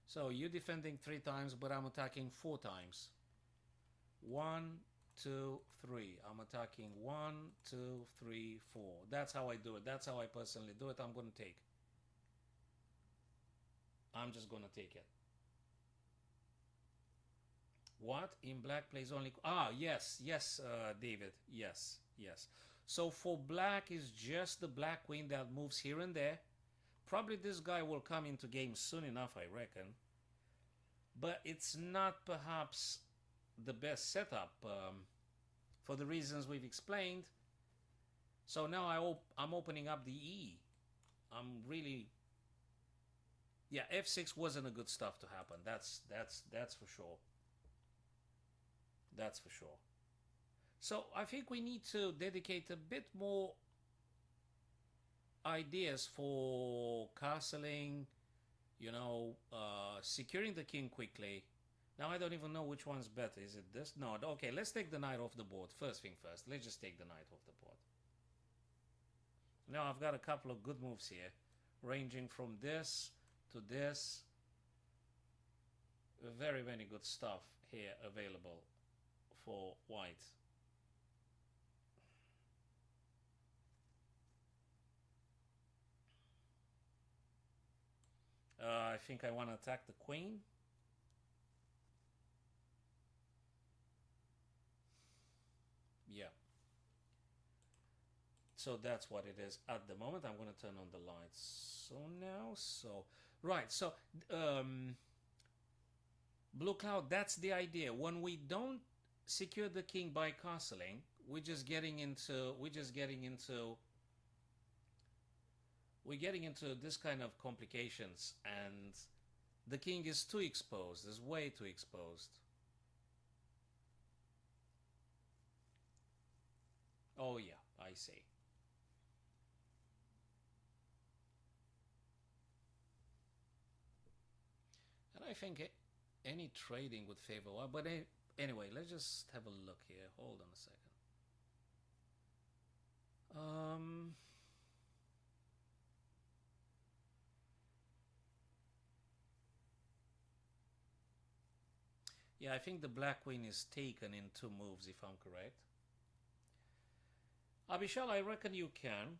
So you're defending 3 times, but I'm attacking 4 times. 1, 2, 3. I'm attacking 1, 2, 3, 4. That's how I do it. That's how I personally do it. I'm going to take. I'm just going to take it. What? In black plays only... Ah, yes, David. Yes. So for black is just the black queen that moves here and there. Probably this guy will come into game soon enough, I reckon. But it's not perhaps the best setup for the reasons we've explained. So now I'm opening up the E. I'm really... Yeah, F6 wasn't a good stuff to happen. That's for sure. That's for sure. So I think we need to dedicate a bit more ideas for castling, securing the king quickly. Now I don't even know which one's better. Is it this? No, okay, let's take the knight off the board. First thing first, let's just take the knight off the board. Now I've got a couple of good moves here, ranging from this to this. Very good stuff here available for white. I think I want to attack the queen. Yeah. So that's what it is at the moment. I'm going to turn on the lights. Right. So, Blue Cloud, that's the idea. When we don't secure the king by castling, we're getting into this kind of complications, and the king is too exposed. Is way too exposed. Oh yeah, I see. think any trading would favor white. But anyway, let's just have a look here. Hold on a second. Yeah, I think the black queen is taken in 2 moves, if I'm correct. Abishal, I reckon you can.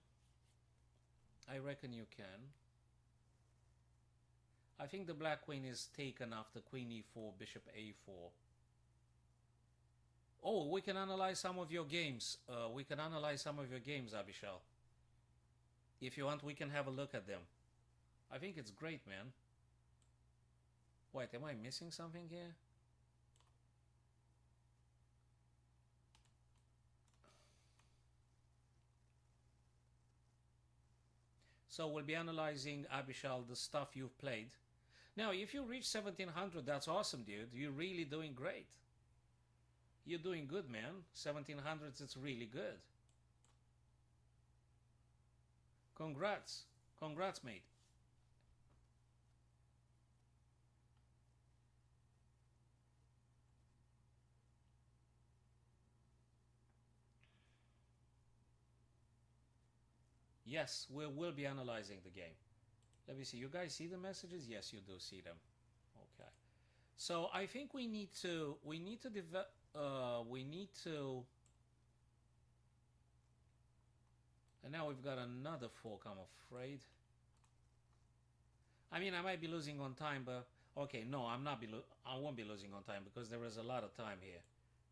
I reckon you can. I think the black queen is taken after queen e4, bishop a4. Oh, we can analyze some of your games. We can analyze some of your games, Abishal. If you want, we can have a look at them. I think it's great, man. Wait, am I missing something here? So we'll be analyzing, Abishal, the stuff you've played. Now, if you reach 1700, that's awesome, dude. You're really doing great. You're doing good, man. 1700s, it's really good. Congrats. Congrats, mate. Yes, we will be analyzing the game. Let me see. You guys see the messages? Yes, you do see them. Okay. So I think we need to develop. We need to. And now we've got another fork, I'm afraid. I mean, I might be losing on time, but okay, no, I won't be losing on time because there is a lot of time here,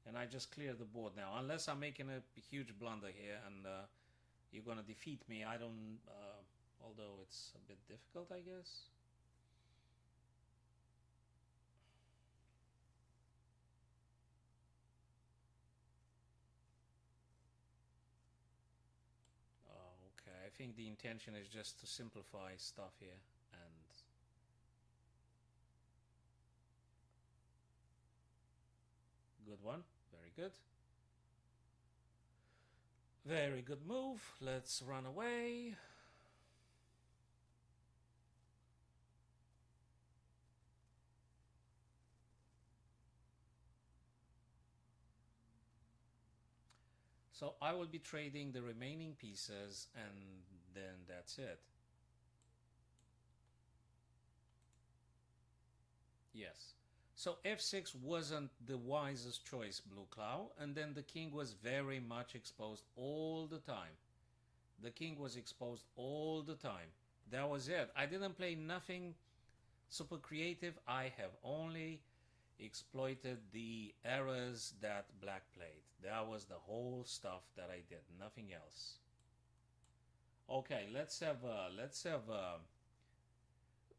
and I just cleared the board now. Unless I'm making a huge blunder here, and you're gonna defeat me. I don't. Although it's a bit difficult, I guess. Okay, I think the intention is just to simplify stuff here and good one, very good. Very good move. Let's run away. So I will be trading the remaining pieces and then that's it. Yes. So f6 wasn't the wisest choice, Blue Cloud, and then the king was very much exposed all the time. The king was exposed all the time. That was it. I didn't play nothing super creative. I have only exploited the errors that black played. That was the whole stuff that I did, nothing else. Okay, let's have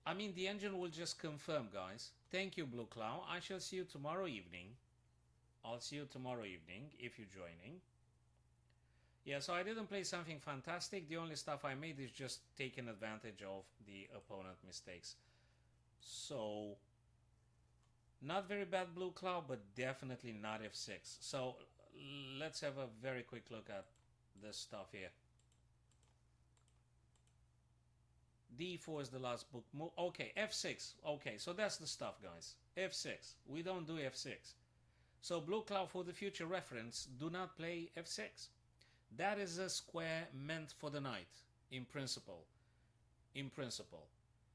I mean, the engine will just confirm, guys. Thank you, Blue Cloud. I shall see you tomorrow evening. I'll see you tomorrow evening if you're joining. Yeah, so I didn't play something fantastic. The only stuff I made is just taking advantage of the opponent mistakes. So, not very bad, Blue Cloud, but definitely not f6. So, let's have a very quick look at this stuff here. D4 is the last book move. Okay, f6. Okay, so that's the stuff, guys. f6. We don't do f6. So Blue Cloud, for the future reference, do not play f6. That is a square meant for the knight, in principle. In principle.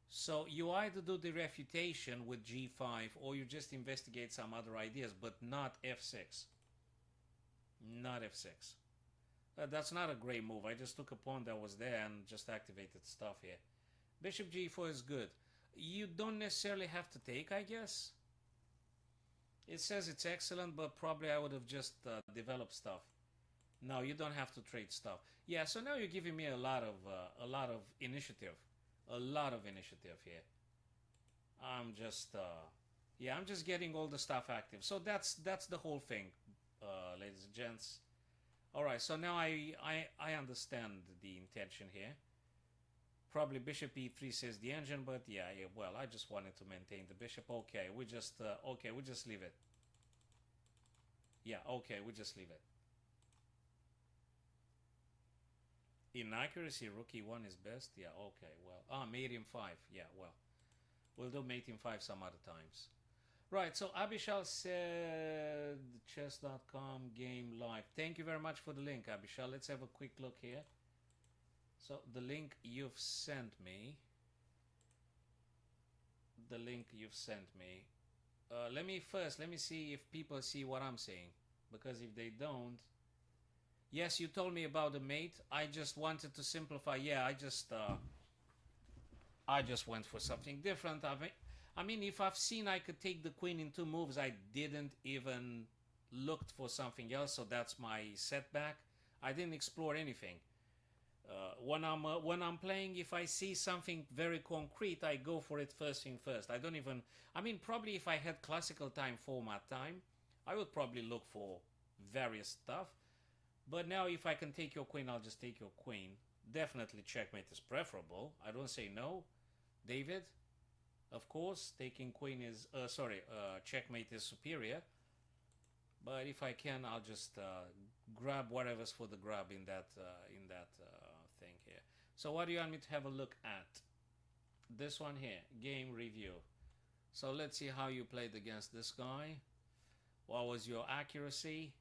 So you either do the refutation with g5 or you just investigate some other ideas, but not f6. Not f6. That's not a great move. I just took a pawn that was there and just activated stuff here. Bishop g4 is good. You don't necessarily have to take, I guess. It says it's excellent, but probably I would have just developed stuff. No, you don't have to trade stuff. Yeah, so now you're giving me a lot of initiative. A lot of initiative here. I'm just yeah, I'm just getting all the stuff active. So that's the whole thing, ladies and gents. All right, so now I understand the intention here. Probably bishop e3 says the engine, but yeah, well, I just wanted to maintain the bishop. Okay, we just leave it. Yeah, okay, we just leave it. Inaccuracy, rook e1 is best. Yeah, okay, well, mate in 5. Yeah, well, We'll do mate in 5 some other times. Right, so Abishal said chess.com game live. Thank you very much for the link, Abishal. Let's have a quick look here. So the link you've sent me. Let me see if people see what I'm saying. Because if they don't... Yes, you told me about the mate. I just wanted to simplify. Yeah, I just went for something different. I mean, if I've seen I could take the queen in 2 moves, I didn't even look for something else, so that's my setback. I didn't explore anything. When I'm playing, if I see something very concrete, I go for it first thing first. I don't even... I mean, probably if I had classical time format time, I would probably look for various stuff. But now if I can take your queen, I'll just take your queen. Definitely checkmate is preferable. I don't say no. David, of course, taking queen is... checkmate is superior. But if I can, I'll just grab whatever's for the grab in that thing here. So what do you want me to have a look at? This one here, game review. So let's see how you played against this guy. What was your accuracy?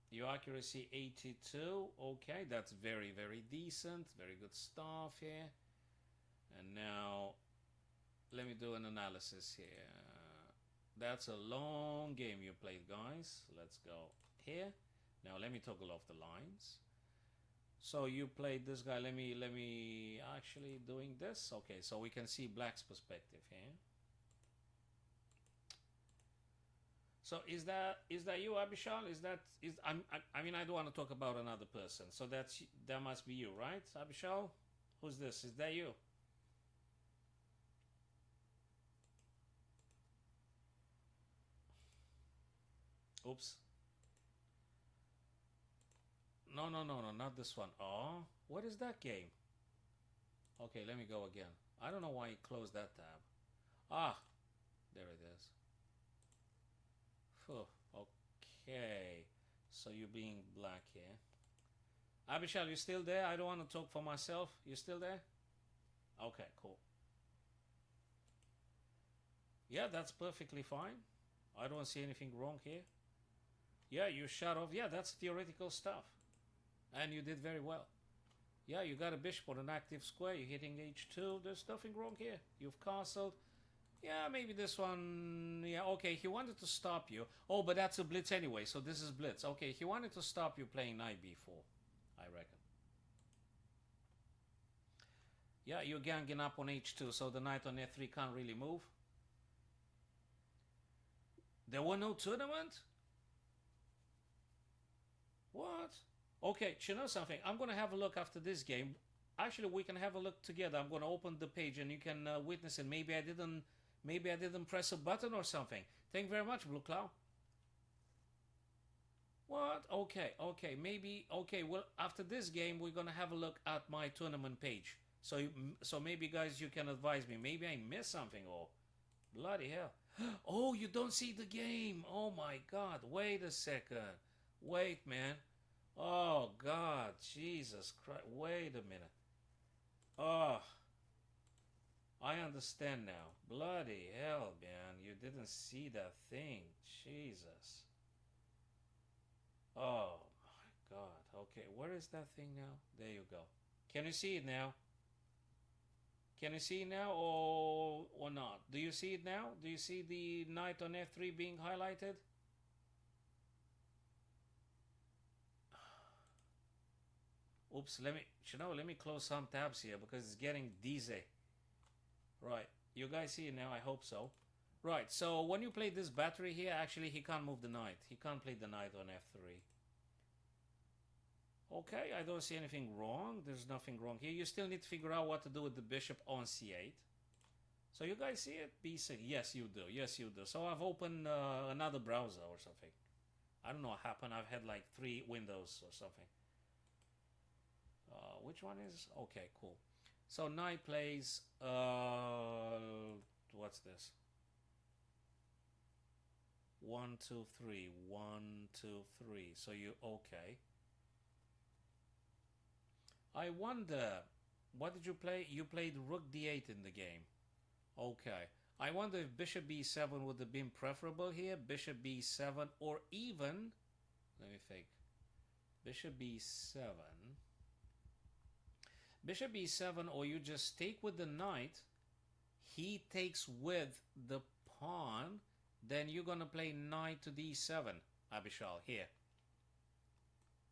Your accuracy 82. Okay, that's very, very decent. Very good stuff here. And now, let me do an analysis here. That's a long game you played, guys. Let's go here. Now let me toggle off the lines. So you played this guy. Let me actually doing this. Okay, so we can see Black's perspective here. So is that you, Abishal? I mean, I don't want to talk about another person. So that must be you, right, Abishal? Who's this? Is that you? Oops. No, not this one. Oh, what is that game? Okay, let me go again. I don't know why he closed that tab. Ah, there it is. Phew, okay. So you're being Black here. Abishal, you still there? I don't want to talk for myself. You still there? Okay, cool. Yeah, that's perfectly fine. I don't see anything wrong here. Yeah, you shut off. Yeah, that's theoretical stuff. And you did very well. Yeah, you got a bishop on an active square. You're hitting h2. There's nothing wrong here. You've castled. Yeah, maybe this one... Yeah, okay, he wanted to stop you. Oh, but that's a blitz anyway, so this is blitz. Okay, he wanted to stop you playing knight b4, I reckon. Yeah, you're ganging up on h2, so the knight on f3 can't really move. There were no tournament? What? Okay, you know something? I'm going to have a look after this game. Actually, we can have a look together. I'm going to open the page and you can witness it. Maybe I didn't press a button or something. Thank you very much, Blue Cloud. What? Okay, maybe... Okay, well, after this game, we're going to have a look at my tournament page. So maybe, guys, you can advise me. Maybe I missed something or... Bloody hell. Oh, you don't see the game. Oh, my God. Wait a second. Wait, man. Oh, God. Jesus Christ. Wait a minute. Oh. I understand now. Bloody hell, man. You didn't see that thing. Jesus. Oh, my God. Okay, where is that thing now? There you go. Can you see it now? Can you see it now or not? Do you see it now? Do you see the knight on f3 being highlighted? Oops, let me close some tabs here because it's getting dizzy. Right, you guys see it now? I hope so. Right, so when you play this battery here, actually he can't move the knight. He can't play the knight on f3. Okay, I don't see anything wrong. There's nothing wrong here. You still need to figure out what to do with the bishop on c8. So you guys see it? b6. Yes, you do. Yes, you do. So I've opened another browser or something. I don't know what happened. I've had like 3 windows or something. Which one is... Okay, cool. So knight plays... what's this? 1, 2, 3. 1, 2, 3. So you... Okay. I wonder, what did you play? You played rook d8 in the game. Okay. I wonder if bishop b7 would have been preferable here. Bishop b7 or even, let me think. Bishop b7. Bishop e7, or you just take with the knight. He takes with the pawn. Then you're going to play knight to d7, Abishal, here.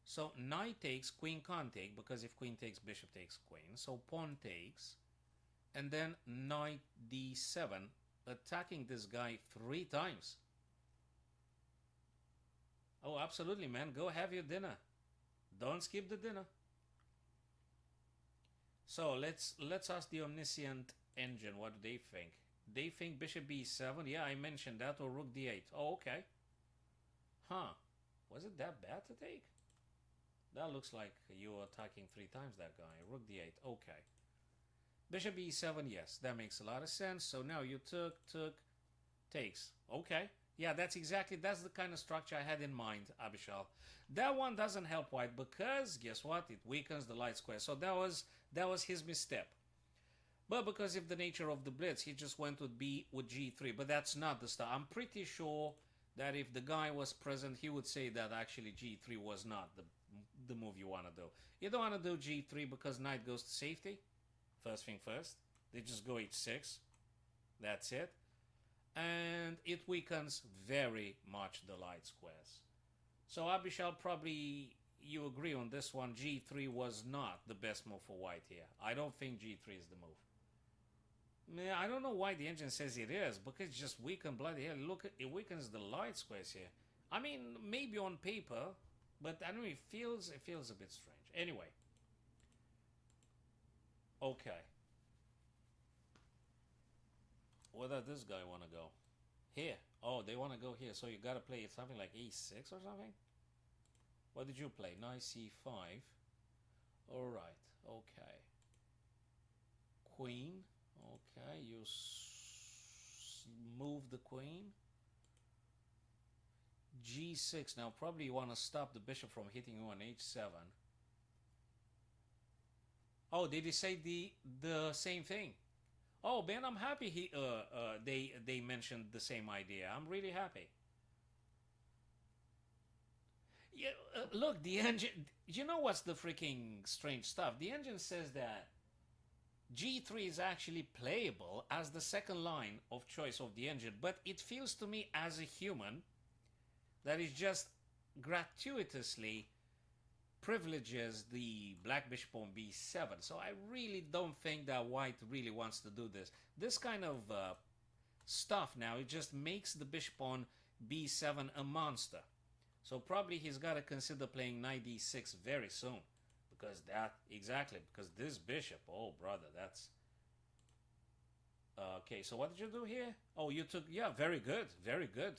So knight takes, queen can't take, because if queen takes, bishop takes queen. So pawn takes. And then knight d7, attacking this guy 3 times. Oh, absolutely, man. Go have your dinner. Don't skip the dinner. So let's ask the omniscient engine what do they think. They think bishop b7. Yeah, I mentioned that, or rook d8. Oh, okay. Huh. Was it that bad to take? That looks like you were attacking 3 times that guy. Rook d8. Okay. Bishop e7. Yes, that makes a lot of sense. So now you took, takes. Okay. Yeah, that's the kind of structure I had in mind, Abishal. That one doesn't help white because guess what? It weakens the light square. So that was his misstep. But because of the nature of the blitz, he just went with g3. But that's not the stuff. I'm pretty sure that if the guy was present, he would say that actually g3 was not the move you want to do. You don't want to do g3 because knight goes to safety. First thing first. They just go h6. That's it. And it weakens very much the light squares. So Abishal, probably you agree on this one. G3 was not the best move for white here. I don't think G3 is the move. I don't know why the engine says it is, because it's just weaken bloody hell. Look, it weakens the light squares here. I mean, maybe on paper, but I don't know, it feels a bit strange. Anyway. Okay. Where does this guy want to go? Here. Oh, they want to go here. So you got to play something like e6 or something? What did you play? Knight c5. Alright. Okay. Queen. Okay. You move the queen. g6. Now probably you want to stop the bishop from hitting you on h7. Oh, did he say the same thing? Oh, Ben, I'm happy they mentioned the same idea. I'm really happy. Yeah, look, the engine. You know what's the freaking strange stuff? The engine says that G3 is actually playable as the second line of choice of the engine, but it feels to me as a human that is just gratuitously privileges the black bishop on b7. So I really don't think that white really wants to do this. This kind of stuff now, it just makes the bishop on b7 a monster. So probably he's got to consider playing knight d6 very soon. Because because this bishop, oh brother, that's... Okay, so what did you do here? Oh, you took, yeah, very good, very good.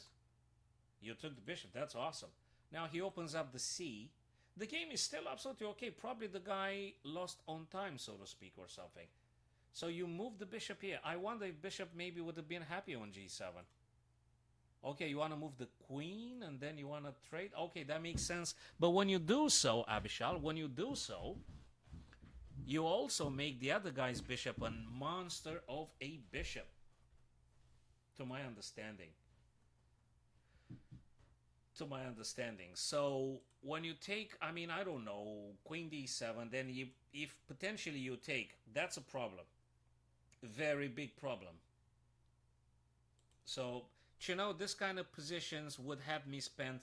You took the bishop, that's awesome. Now he opens up the c. The game is still absolutely okay. Probably the guy lost on time, so to speak, or something. So you move the bishop here. I wonder if bishop maybe would have been happy on g7. Okay, you want to move the queen and then you want to trade? Okay, that makes sense. But when you do so, Abishal, when you do so, you also make the other guy's bishop a monster of a bishop. To my understanding. So when you take, I mean, I don't know, queen d7, then if potentially you take, that's a problem. Very big problem. So, you know, this kind of positions would have me spend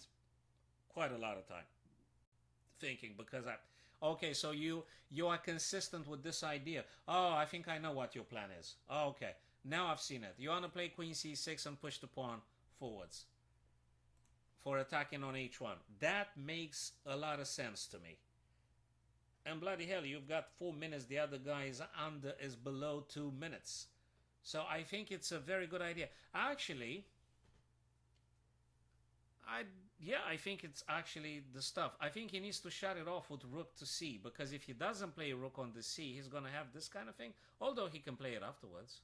quite a lot of time thinking, because okay, so you are consistent with this idea. Oh, I think I know what your plan is. Oh, okay, now I've seen it. You want to play queen c6 and push the pawn forwards for attacking on h1. That makes a lot of sense to me. And bloody hell, you've got 4 minutes. The other guy is below 2 minutes. So I think it's a very good idea. Actually, I think it's actually the stuff. I think he needs to shut it off with rook to c, because if he doesn't play rook on the c, he's going to have this kind of thing, although he can play it afterwards.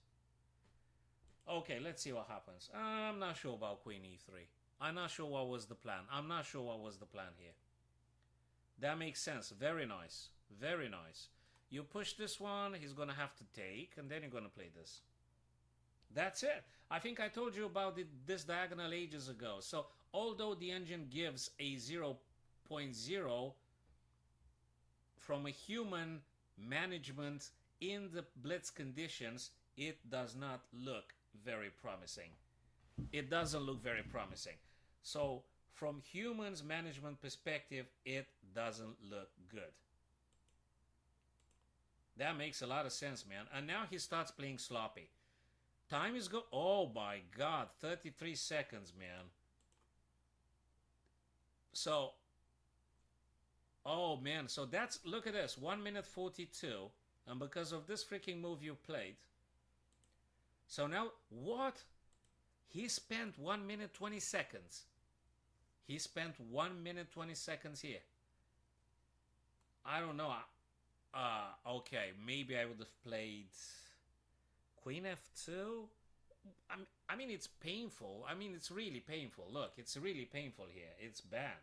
Okay, let's see what happens. I'm not sure about queen e3. I'm not sure what was the plan. I'm not sure what was the plan here. That makes sense. Very nice. Very nice. You push this one, he's going to have to take, and then you're going to play this. That's it. I think I told you about this diagonal ages ago. So although the engine gives a zero point 0 from a human management in the blitz conditions, it does not look very promising. It doesn't look very promising. So from humans management perspective, it doesn't look good. That makes a lot of sense, man. And now he starts playing sloppy. Time is go. Oh my God, 33 seconds, man. So, oh man, so that's, look at this, 1 minute 42. And because of this freaking move you played. So now, what? He spent 1 minute 20 seconds. He spent 1 minute 20 seconds here. I don't know. Okay, maybe I would have played Queen F2. I mean, it's painful. I mean, it's really painful. Look, it's really painful here. It's bad.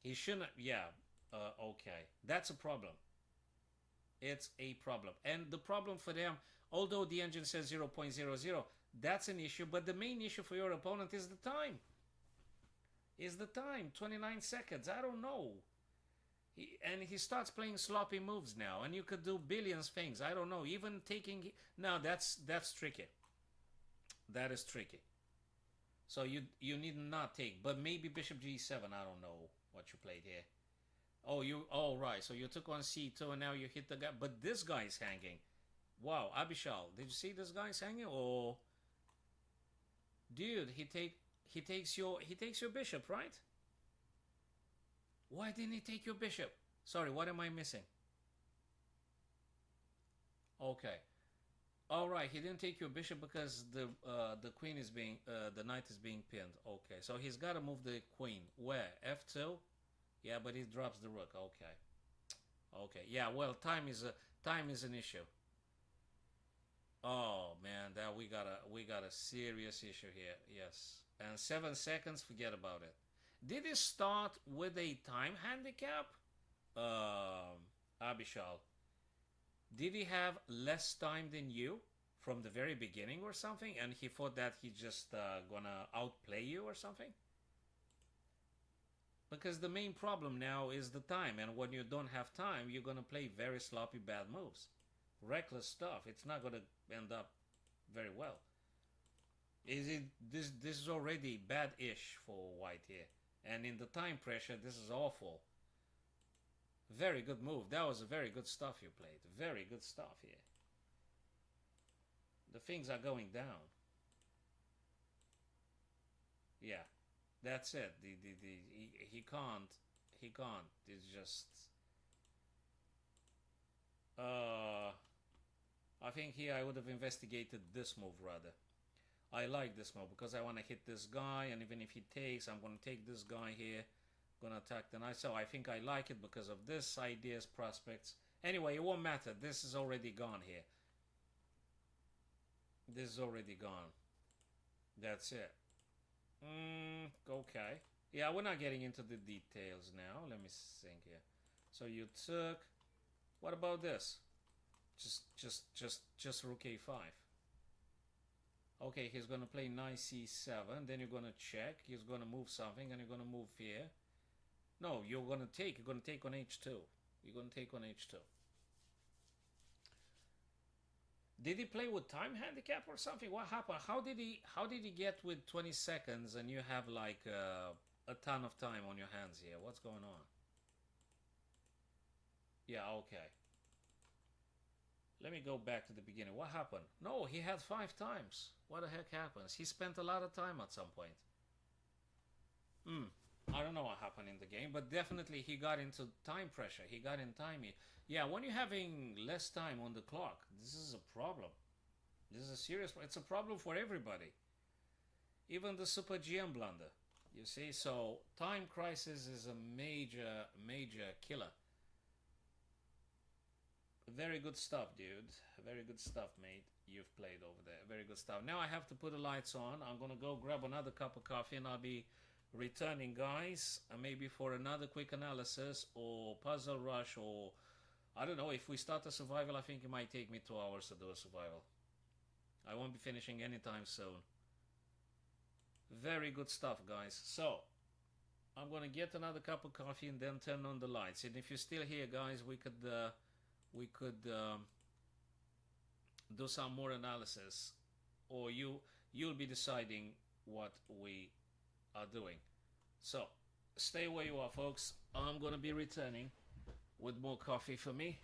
He shouldn't. Yeah. Okay. That's a problem. It's a problem. And the problem for them, although the engine says 0.00, that's an issue. But the main issue for your opponent is the time. 29 seconds. I don't know. And he starts playing sloppy moves now. And you could do billions things. I don't know. Even taking... No, that's tricky. That is tricky. So you need not take. But maybe Bishop G7. I don't know what you played here. Oh, right. So you took on C2 and now you hit the guy. But this guy is hanging. Wow, Abishal. Did you see this guy's hanging? Oh, dude, he takes your bishop, right? Why didn't he take your bishop? Sorry, what am I missing? Okay. All right, he didn't take your bishop because the queen is being the knight is being pinned. Okay, so he's got to move the queen. Where? F2. Yeah, but he drops the rook. Okay. Okay. Yeah. Well, time is an issue. Oh man, that we got a serious issue here. Yes. And 7 seconds. Forget about it. Did he start with a time handicap? Abishal. Did he have less time than you from the very beginning or something? And he thought that he just gonna outplay you or something? Because the main problem now is the time. And when you don't have time, you're gonna play very sloppy bad moves. Reckless stuff. It's not gonna end up very well. This is already bad-ish for white here. And in the time pressure, this is awful. Very good move. That was a very good stuff you played. Very good stuff here. The things are going down. Yeah, that's it. He can't. It's just. I think here I would have investigated this move rather. I like this move because I want to hit this guy, and even if he takes, I'm going to take this guy here. Gonna attack the knight. So I think I like it because of this ideas, prospects. Anyway, it won't matter. This is already gone here. This is already gone. That's it. Okay. Yeah, we're not getting into the details now. Let me think here. So you took. What about this? Just rook a5. Okay, he's gonna play knight c7. Then you're gonna check. He's gonna move something, and you're gonna move here. No, you're gonna take. You're gonna take on h2. You're gonna take on h2. Did he play with time handicap or something? What happened? How did he get with 20 seconds and you have like a ton of time on your hands here? What's going on? Yeah, okay. Let me go back to the beginning. What happened? No, he had 5 times. What the heck happens? He spent a lot of time at some point. I don't know what happened in the game, but definitely he got into time pressure. He got in time. Yeah, when you're having less time on the clock, this is a problem. This is a serious. It's a problem for everybody. Even the Super GM blunder. You see, so time crisis is a major killer. Very good stuff, dude. Very good stuff, mate. You've played over there. Very good stuff. Now I have to put the lights on. I'm gonna go grab another cup of coffee and I'll be returning, guys, maybe for another quick analysis or puzzle rush, or I don't know. If we start a survival, I think it might take me 2 hours to do a survival. I won't be finishing anytime soon. Very good stuff, guys. So, I'm gonna get another cup of coffee and then turn on the lights. And if you're still here, guys, we could do some more analysis, or you'll be deciding what we are doing. So, stay where you are, folks. I'm gonna be returning with more coffee for me.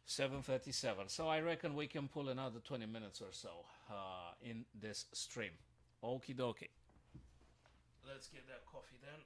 7:37. So I reckon we can pull another 20 minutes or so in this stream. Okie dokie. Let's get that coffee then.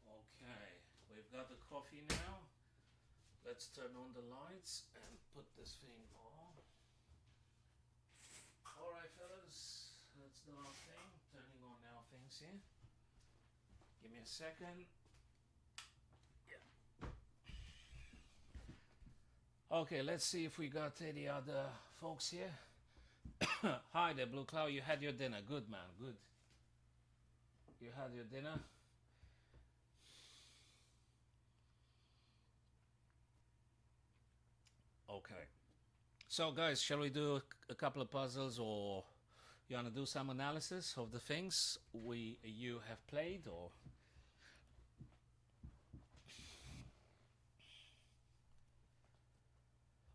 Okay, we've got the coffee now. Let's turn on the lights and put this thing on. Alright, fellas, let's do our thing. Turning on our things here. Give me a second. Yeah. Okay, let's see if we got any other folks here. Hi there, Blue Cloud. You had your dinner. Good, man. Good. You had your dinner. Okay. So, guys, shall we do a couple of puzzles, or you want to do some analysis of the things you have played, or?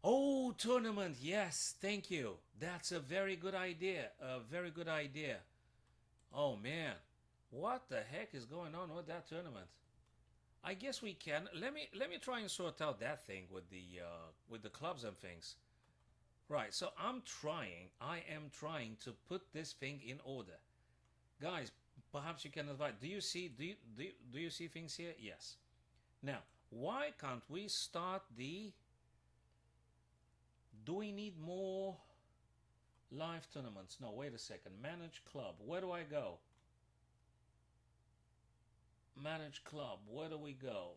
Oh, tournament. Yes, thank you. That's a very good idea. A very good idea. Oh, man. What the heck is going on with that tournament? I guess we can. Let me try and sort out that thing with the clubs and things. Right. So I am trying to put this thing in order. Guys, perhaps you can advise. Do you see things here? Yes. Now, why can't we start the do we need more live tournaments? No, wait a second. Manage club. Where do I go? Manage club. Where do we go?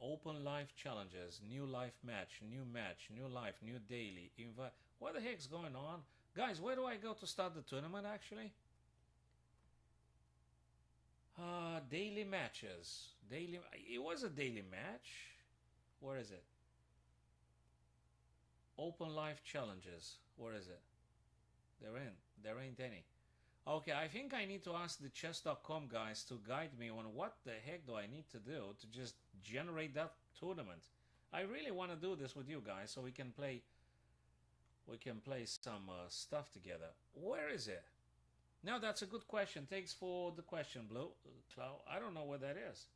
Open live challenges. New live match. New live. New daily. Invite. What the heck's going on? Guys, where do I go to start the tournament actually? Daily matches. Daily. It was a daily match. Where is it? Open live challenges. Where is it? There ain't any. Okay, I think I need to ask the chess.com guys to guide me on what the heck do I need to do to just generate that tournament. I really want to do this with you guys so we can play some stuff together. Where is it? Now that's a good question. Thanks for the question, Blue Cloud. I don't know where that is.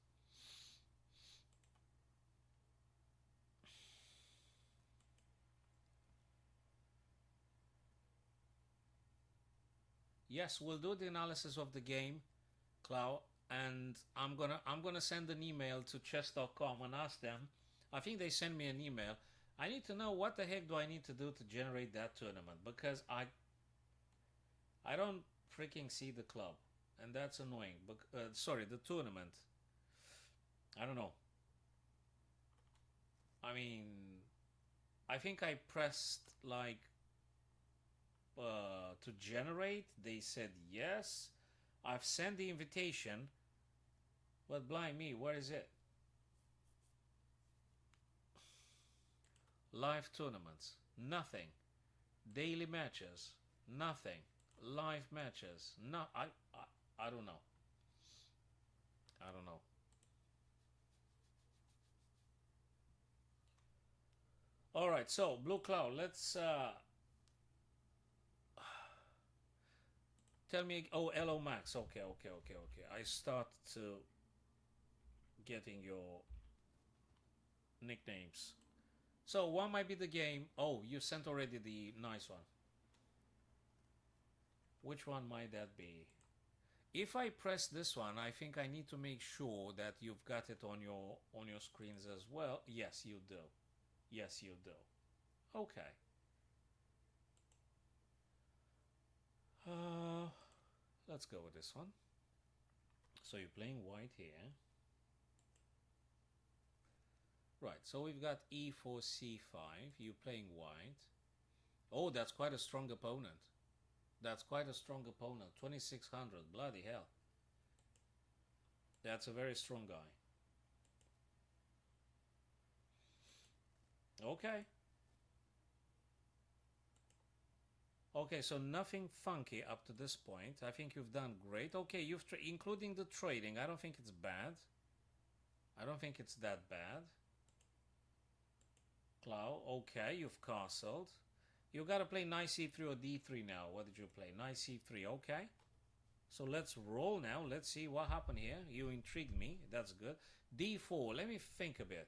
Yes, we'll do the analysis of the game, Cloud, and I'm gonna send an email to chess.com and ask them. I think they sent me an email. I need to know what the heck do I need to do to generate that tournament, because I don't freaking see the club, and that's annoying. But sorry, the tournament. I don't know. I mean, I think I pressed like to generate. They said yes. I've sent the invitation, but blind me, where is it? Live tournaments, nothing. Daily matches, nothing. Live matches, no. I don't know. I don't know. All right, so Blue Cloud, let's tell me. Oh, Hello Max. Okay, okay, okay, okay. I start to getting your nicknames. So what might be the game? Oh, you sent already the nice one. Which one might that be? If I press this one, I think I need to make sure that you've got it on your screens as well. Yes, you do. Yes, you do. Okay. Uh, let's go with this one. So you're playing white here. Right, so we've got e4, c5. You're playing white. Oh, that's quite a strong opponent. That's quite a strong opponent. 2600. Bloody hell. That's a very strong guy. Okay. Okay, so nothing funky up to this point. I think you've done great. Okay, you've including the trading. I don't think it's bad. I don't think it's that bad. Clow, okay, you've castled. You gotta play knight c3 or d3 now. What did you play? Knight c3, okay. So let's roll now. Let's see what happened here. You intrigued me. That's good. d4, let me think a bit.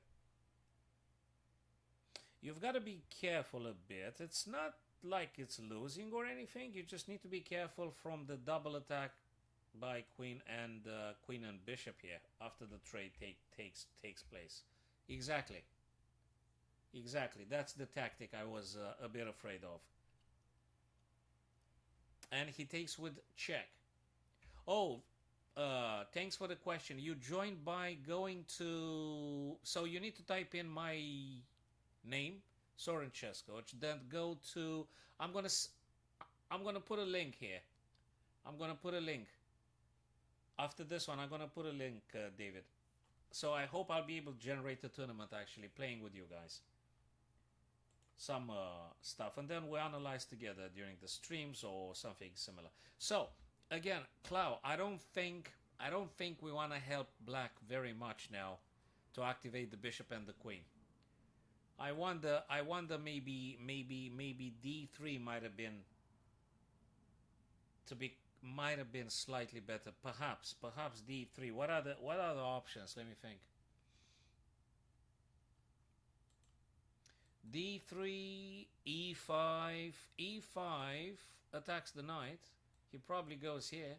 You've got to be careful a bit. It's not like it's losing or anything. You just need to be careful from the double attack by queen and bishop here after the trade takes place. Exactly. Exactly. That's the tactic I was a bit afraid of. And he takes with check. Oh, thanks for the question. You joined by going to... So you need to type in my name, Soren Chess Coach. Then go to... I'm gonna put a link here. I'm gonna put a link. After this one, I'm gonna put a link, David. So I hope I'll be able to generate a tournament actually playing with you guys. Some stuff, and then we analyze together during the streams or something similar. So again, Clow, I don't think we want to help Black very much now to activate the bishop and the queen. I wonder maybe d3 might have been slightly better. Perhaps d3. What are the options? Let me think. d3, e5, e5 attacks the knight. He probably goes here.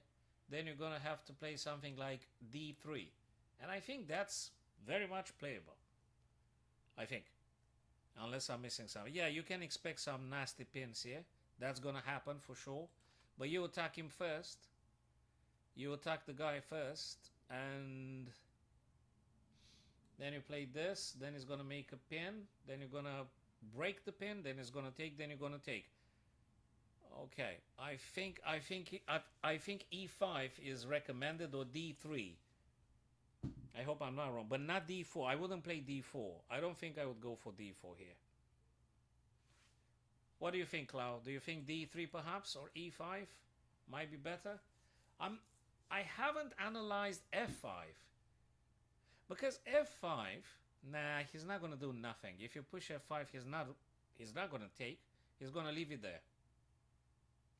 Then you're gonna have to play something like d3, and I think that's very much playable. I think, unless I'm missing something. Yeah, you can expect some nasty pins here. That's gonna happen for sure. But you attack him first. You attack the guy first, and then you play this. Then he's gonna make a pin. Then you're gonna break the pin, then it's gonna take, then you're gonna take. Okay, I think e5 is recommended, or d3. I hope I'm not wrong, but not d4. I wouldn't play d4. I don't think I would go for d4 here. What do you think, Cloud? Do you think d3 perhaps, or e5 might be better? I haven't analyzed f5, because f5. Nah, he's not gonna do nothing. If you push f5, he's not gonna take. He's gonna leave it there.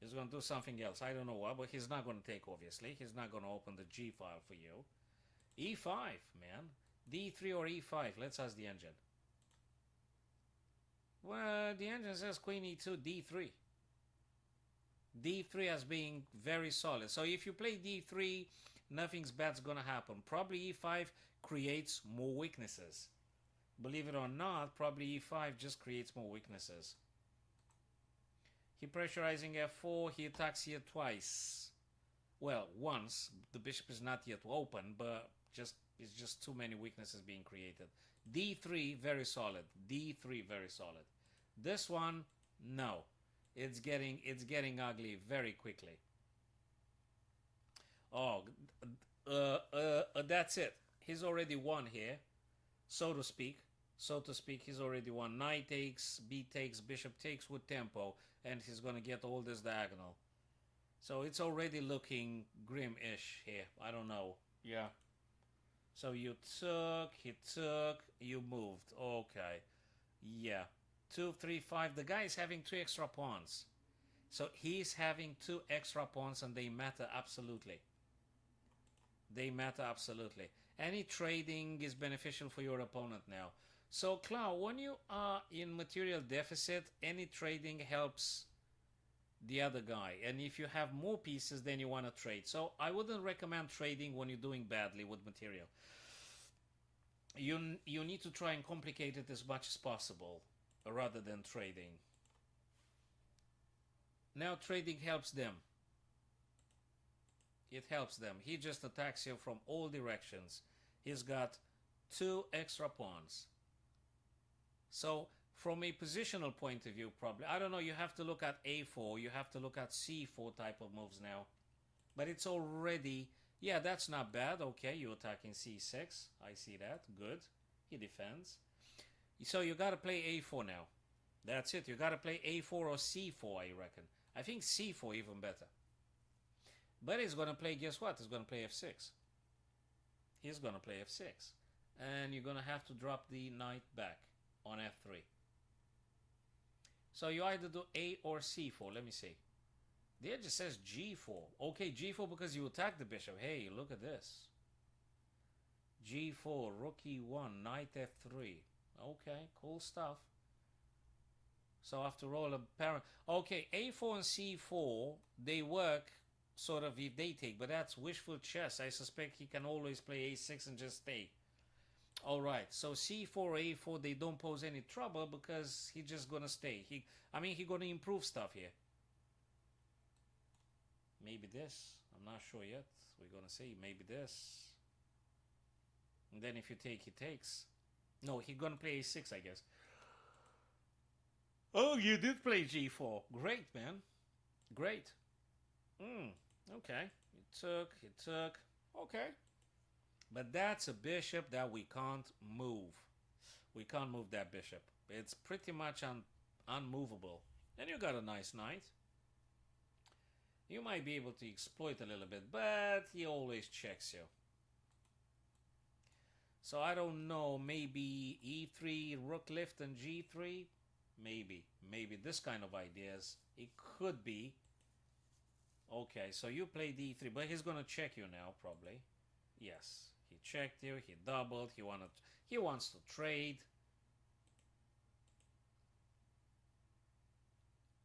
He's gonna do something else. I don't know what, but he's not gonna take, obviously. He's not gonna open the G file for you. E5, man. D3 or E5? Let's ask the engine. Well, the engine says Queen E2, D3. D3 as being very solid. So if you play D3, nothing's bad's gonna happen. Probably E5 creates more weaknesses. Believe it or not, probably E5 just creates more weaknesses. He pressurizing F4, he attacks here twice. Well, once. The bishop is not yet open, but it's just too many weaknesses being created. D3, very solid. D3, very solid. This one, no. It's getting ugly very quickly. Oh, that's it. He's already won here, so to speak. He's already won. Knight takes, b takes, bishop takes with tempo, and he's gonna get all this diagonal. So it's already looking grim-ish here. I don't know. Yeah. So you took, he took, you moved. Okay. Yeah. 2, 3, 5. The guy is having 2 extra pawns. So he's having 2 extra pawns and they matter absolutely. They matter absolutely. Any trading is beneficial for your opponent now. So Cloud, when you are in material deficit, any trading helps the other guy. And if you have more pieces, then you want to trade. So I wouldn't recommend trading when you're doing badly with material. You need to try and complicate it as much as possible rather than trading. Now trading helps them. It helps them. He just attacks you from all directions. He's got 2 extra pawns. So from a positional point of view, probably, I don't know, you have to look at A4, you have to look at C4 type of moves now. But it's already, yeah, that's not bad. Okay, you're attacking C6. I see that. Good. He defends. So you got to play A4 now. That's it. You got to play A4 or C4, I reckon. I think C4 even better. But he's going to play, guess what? He's going to play F6. He's going to play F6. And you're going to have to drop the knight back on F3. So you either do A or C4. Let me see. There just says G4. Okay, G4 because you attack the bishop. Hey, look at this. G4, rook E1, knight F3. Okay, cool stuff. So after all, apparent. Okay, A4 and C4, they work sort of if they take, but that's wishful chess. I suspect he can always play A6 and just stay. All right, so C4, A4, they don't pose any trouble because he's just gonna stay. He's gonna improve stuff here. Maybe this. I'm not sure yet. We're gonna see. Maybe this. And then if you take, he takes. No, he's gonna play A6, I guess. Oh, you did play G4. Great, man. Great. Okay. He took. Okay. But that's a bishop that we can't move. We can't move that bishop. It's pretty much unmovable. And you got a nice knight. You might be able to exploit a little bit, but he always checks you. So I don't know, maybe E3, rook lift and G3? Maybe this kind of ideas. It could be. Okay, so you play D3, but he's gonna check you now, probably. Yes, he checked you, he doubled, he wants to trade.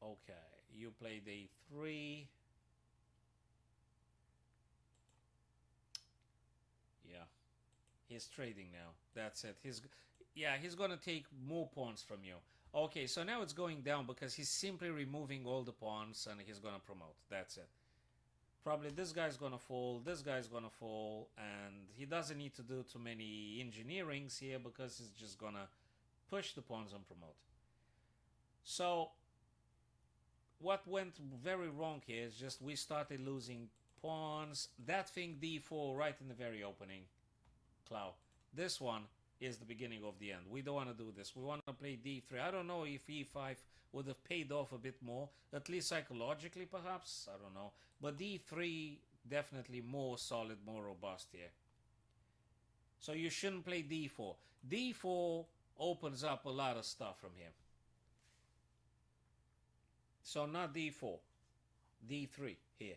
Okay, you played A3. Yeah, he's trading now. That's it. He's gonna take more pawns from you. Okay, so now it's going down because he's simply removing all the pawns and he's gonna promote. That's it. Probably this guy's gonna fall, this guy's gonna fall, and he doesn't need to do too many engineerings here because he's just gonna push the pawns and promote. So what went very wrong here is just we started losing pawns. That thing D4 right in the very opening, Cloud. This one is the beginning of the end. We don't want to do this. We want to play D3. I don't know if E5 would have paid off a bit more, at least psychologically perhaps. I don't know. But D3 definitely more solid, more robust here. So you shouldn't play D4. D4 opens up a lot of stuff from here. So not D4. D3 here.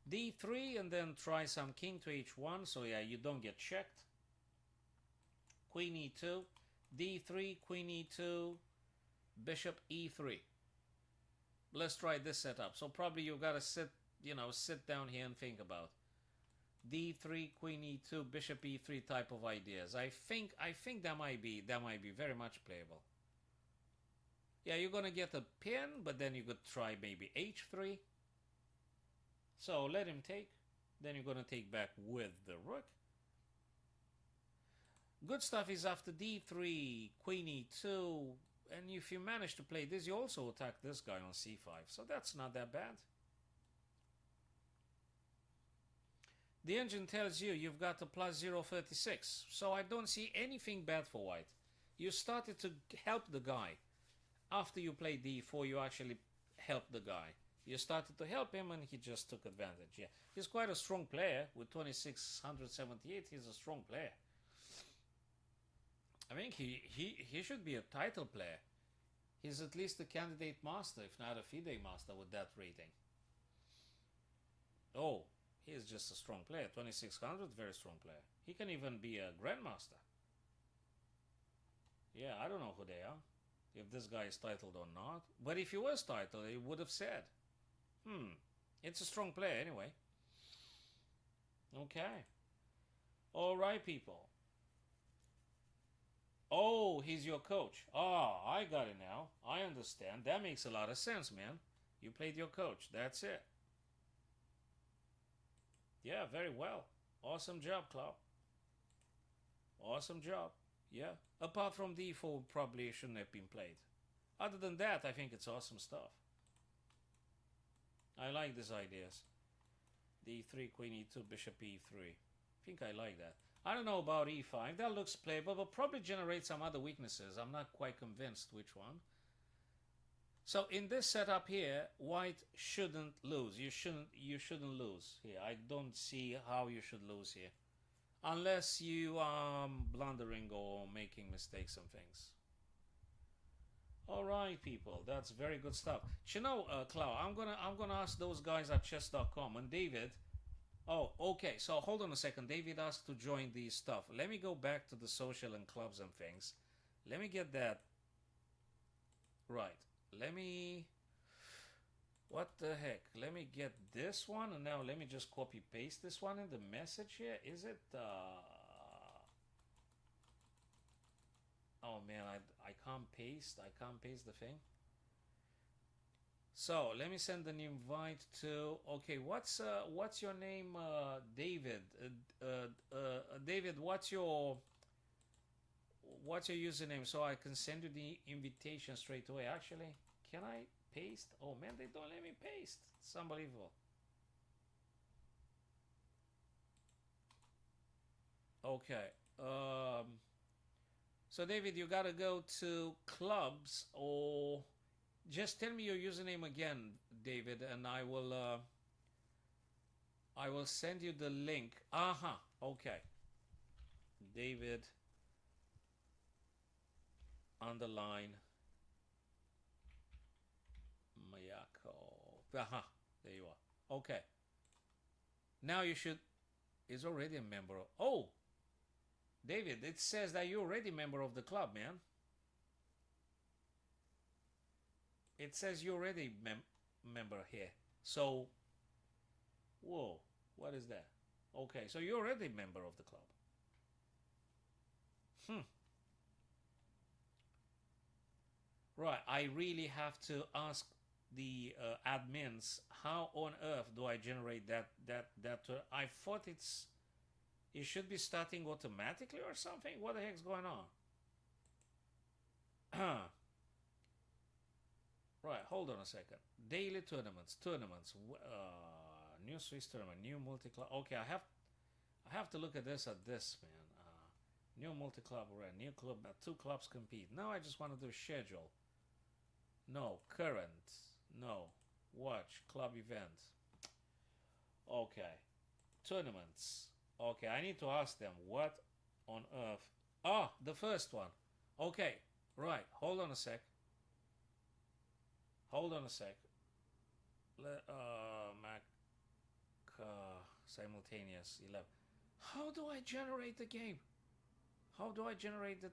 D3 and then try some king to H1. So yeah, you don't get checked. Queen E2. D3, Queen E2, Bishop E3. Let's try this setup. So probably you've got to sit down here and think about D3, Queen E2, Bishop E3 type of ideas. I think that might be very much playable. Yeah, you're gonna get a pin, but then you could try maybe H3. So let him take. Then you're gonna take back with the rook. Good stuff is after D3, Queen E2, and if you manage to play this, you also attack this guy on C5. So that's not that bad. The engine tells you you've got a plus 0.36. So I don't see anything bad for white. You started to help the guy. After you play D4, you actually help the guy. You started to help him, and he just took advantage. Yeah, he's quite a strong player with 2678. He's a strong player. I think he should be a title player. He's at least a candidate master, if not a FIDE master, with that rating. Oh, he is just a strong player. 2600, very strong player. He can even be a grandmaster. Yeah, I don't know who they are, if this guy is titled or not. But if he was titled, he would have said. It's a strong player anyway. Okay. All right, people. Oh, he's your coach. Ah, I got it now. I understand. That makes a lot of sense, man. You played your coach. That's it. Yeah, very well. Awesome job, Cloud. Awesome job. Yeah. Apart from D4 probably shouldn't have been played. Other than that, I think it's awesome stuff. I like these ideas. D3, Queen E2, Bishop E3. I think I like that. I don't know about E5. That looks playable, but probably generate some other weaknesses. I'm not quite convinced which one. So in this setup here, white shouldn't lose. You shouldn't lose here. I don't see how you should lose here. Unless you are blundering or making mistakes and things. Alright, people, that's very good stuff. You know, Cloud, I'm gonna ask those guys at chess.com and David. Oh, okay, so hold on a second. David asked to join the stuff. Let me go back to the social and clubs and things. Let me get that right. Let me, what the heck? Let me get this one, and now let me just copy paste this one in the message here. Is it oh man, I can't paste the thing. So let me send an invite to, okay, what's your name, David? David, what's your username so I can send you the invitation straight away? Actually, can I paste? Oh man, they don't let me paste. It's unbelievable. Okay. So David, you gotta go to clubs, or just tell me your username again, David, and I will send you the link. Aha. Okay. David underline Mayako. Aha. There you are. Okay. Now you should. Is already a member. Oh, David, it says that you're already a member of the club, man. It says you're already member here. So, whoa, what is that? Okay, so you're already a member of the club. Right, I really have to ask the admins, how on earth do I generate that I thought it should be starting automatically or something. What the heck's going on? Right, hold on a second. Daily tournaments, new Swiss tournament, new multi-club. Okay, I have to look at this man. New multi-club, right? New club, 2 clubs compete. Now I just want to do schedule. No, current. No, watch, club event. Okay, tournaments. Okay, I need to ask them what on earth. Ah, the first one. Okay, right. Hold on a sec. Mac simultaneous 11. How do I generate the game? How do I generate the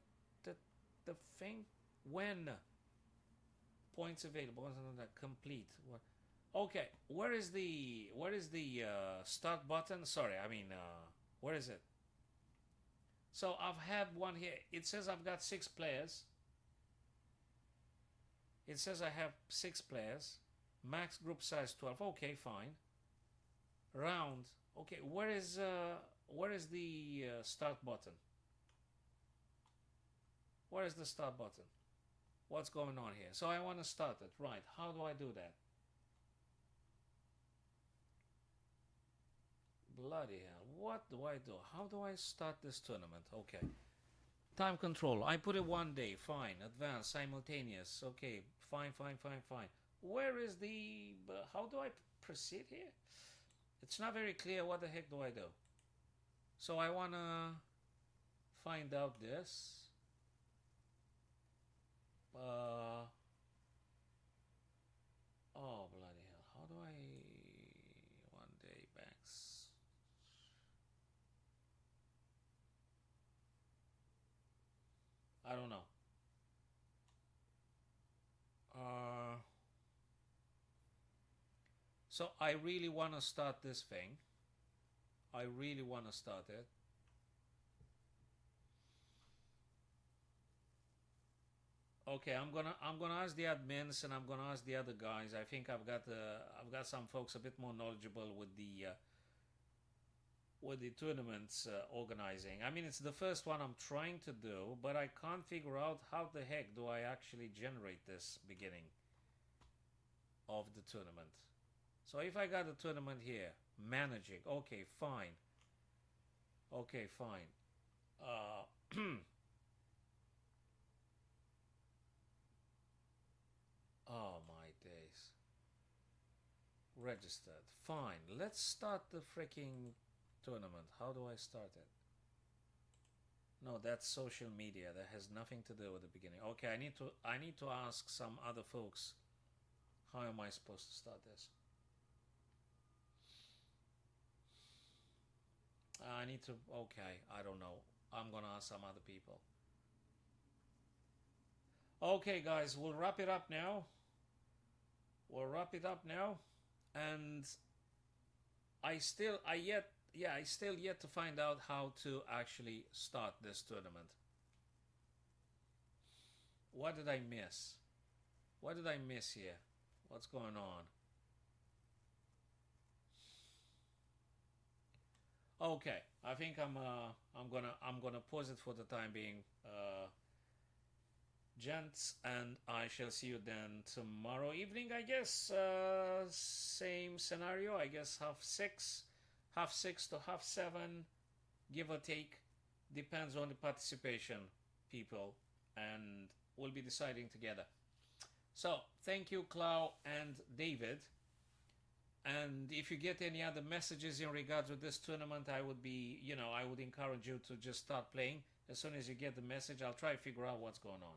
thing? When? Points available. Complete. What? Okay, where is the start button? Sorry, I mean, where is it? So I've had one here. It says I've got 6 players. It says I have 6 players. Max group size 12. Okay, fine. Round. Okay, where is the start button? Where is the start button? What's going on here? So I want to start it. Right. How do I do that? Bloody hell. What do I do? How do I start this tournament? Okay. Time control. I put it 1 day. Fine. Advanced. Simultaneous. Okay. Fine. where is the, how do I proceed here? It's not very clear. What the heck do I do? So I want to find out this. Oh, bloody hell. How do I, 1 day backs? I don't know. Uh, so I really want to start this thing. I really want to start it. Okay, I'm gonna ask the admins and I'm gonna ask the other guys. I think I've got some folks a bit more knowledgeable with the tournaments organizing. I mean, it's the first one I'm trying to do, but I can't figure out how the heck do I actually generate this beginning of the tournament. So if I got a tournament here, managing, okay, fine. Okay, fine. Oh my days. Registered. Fine. Let's start the freaking tournament. How do I start it? No, that's social media. That has nothing to do with the beginning. Okay, I need to ask some other folks. How am I supposed to start this? I need to. Okay, I don't know. I'm gonna ask some other people. Okay, guys, we'll wrap it up now. We'll wrap it up now, and I still yet to find out how to actually start this tournament. What did I miss? What did I miss here? What's going on? Okay, I think I'm gonna pause it for the time being, gents, and I shall see you then tomorrow evening. I guess same scenario. I guess half six to half seven, give or take, depends on the participation, people, and we'll be deciding together. So thank you, Clau and David. And if you get any other messages in regards to this tournament, I would be, I would encourage you to just start playing. As soon as you get the message, I'll try to figure out what's going on.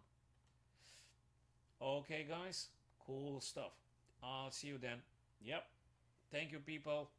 Okay, guys, cool stuff. I'll see you then. Yep. Thank you, people.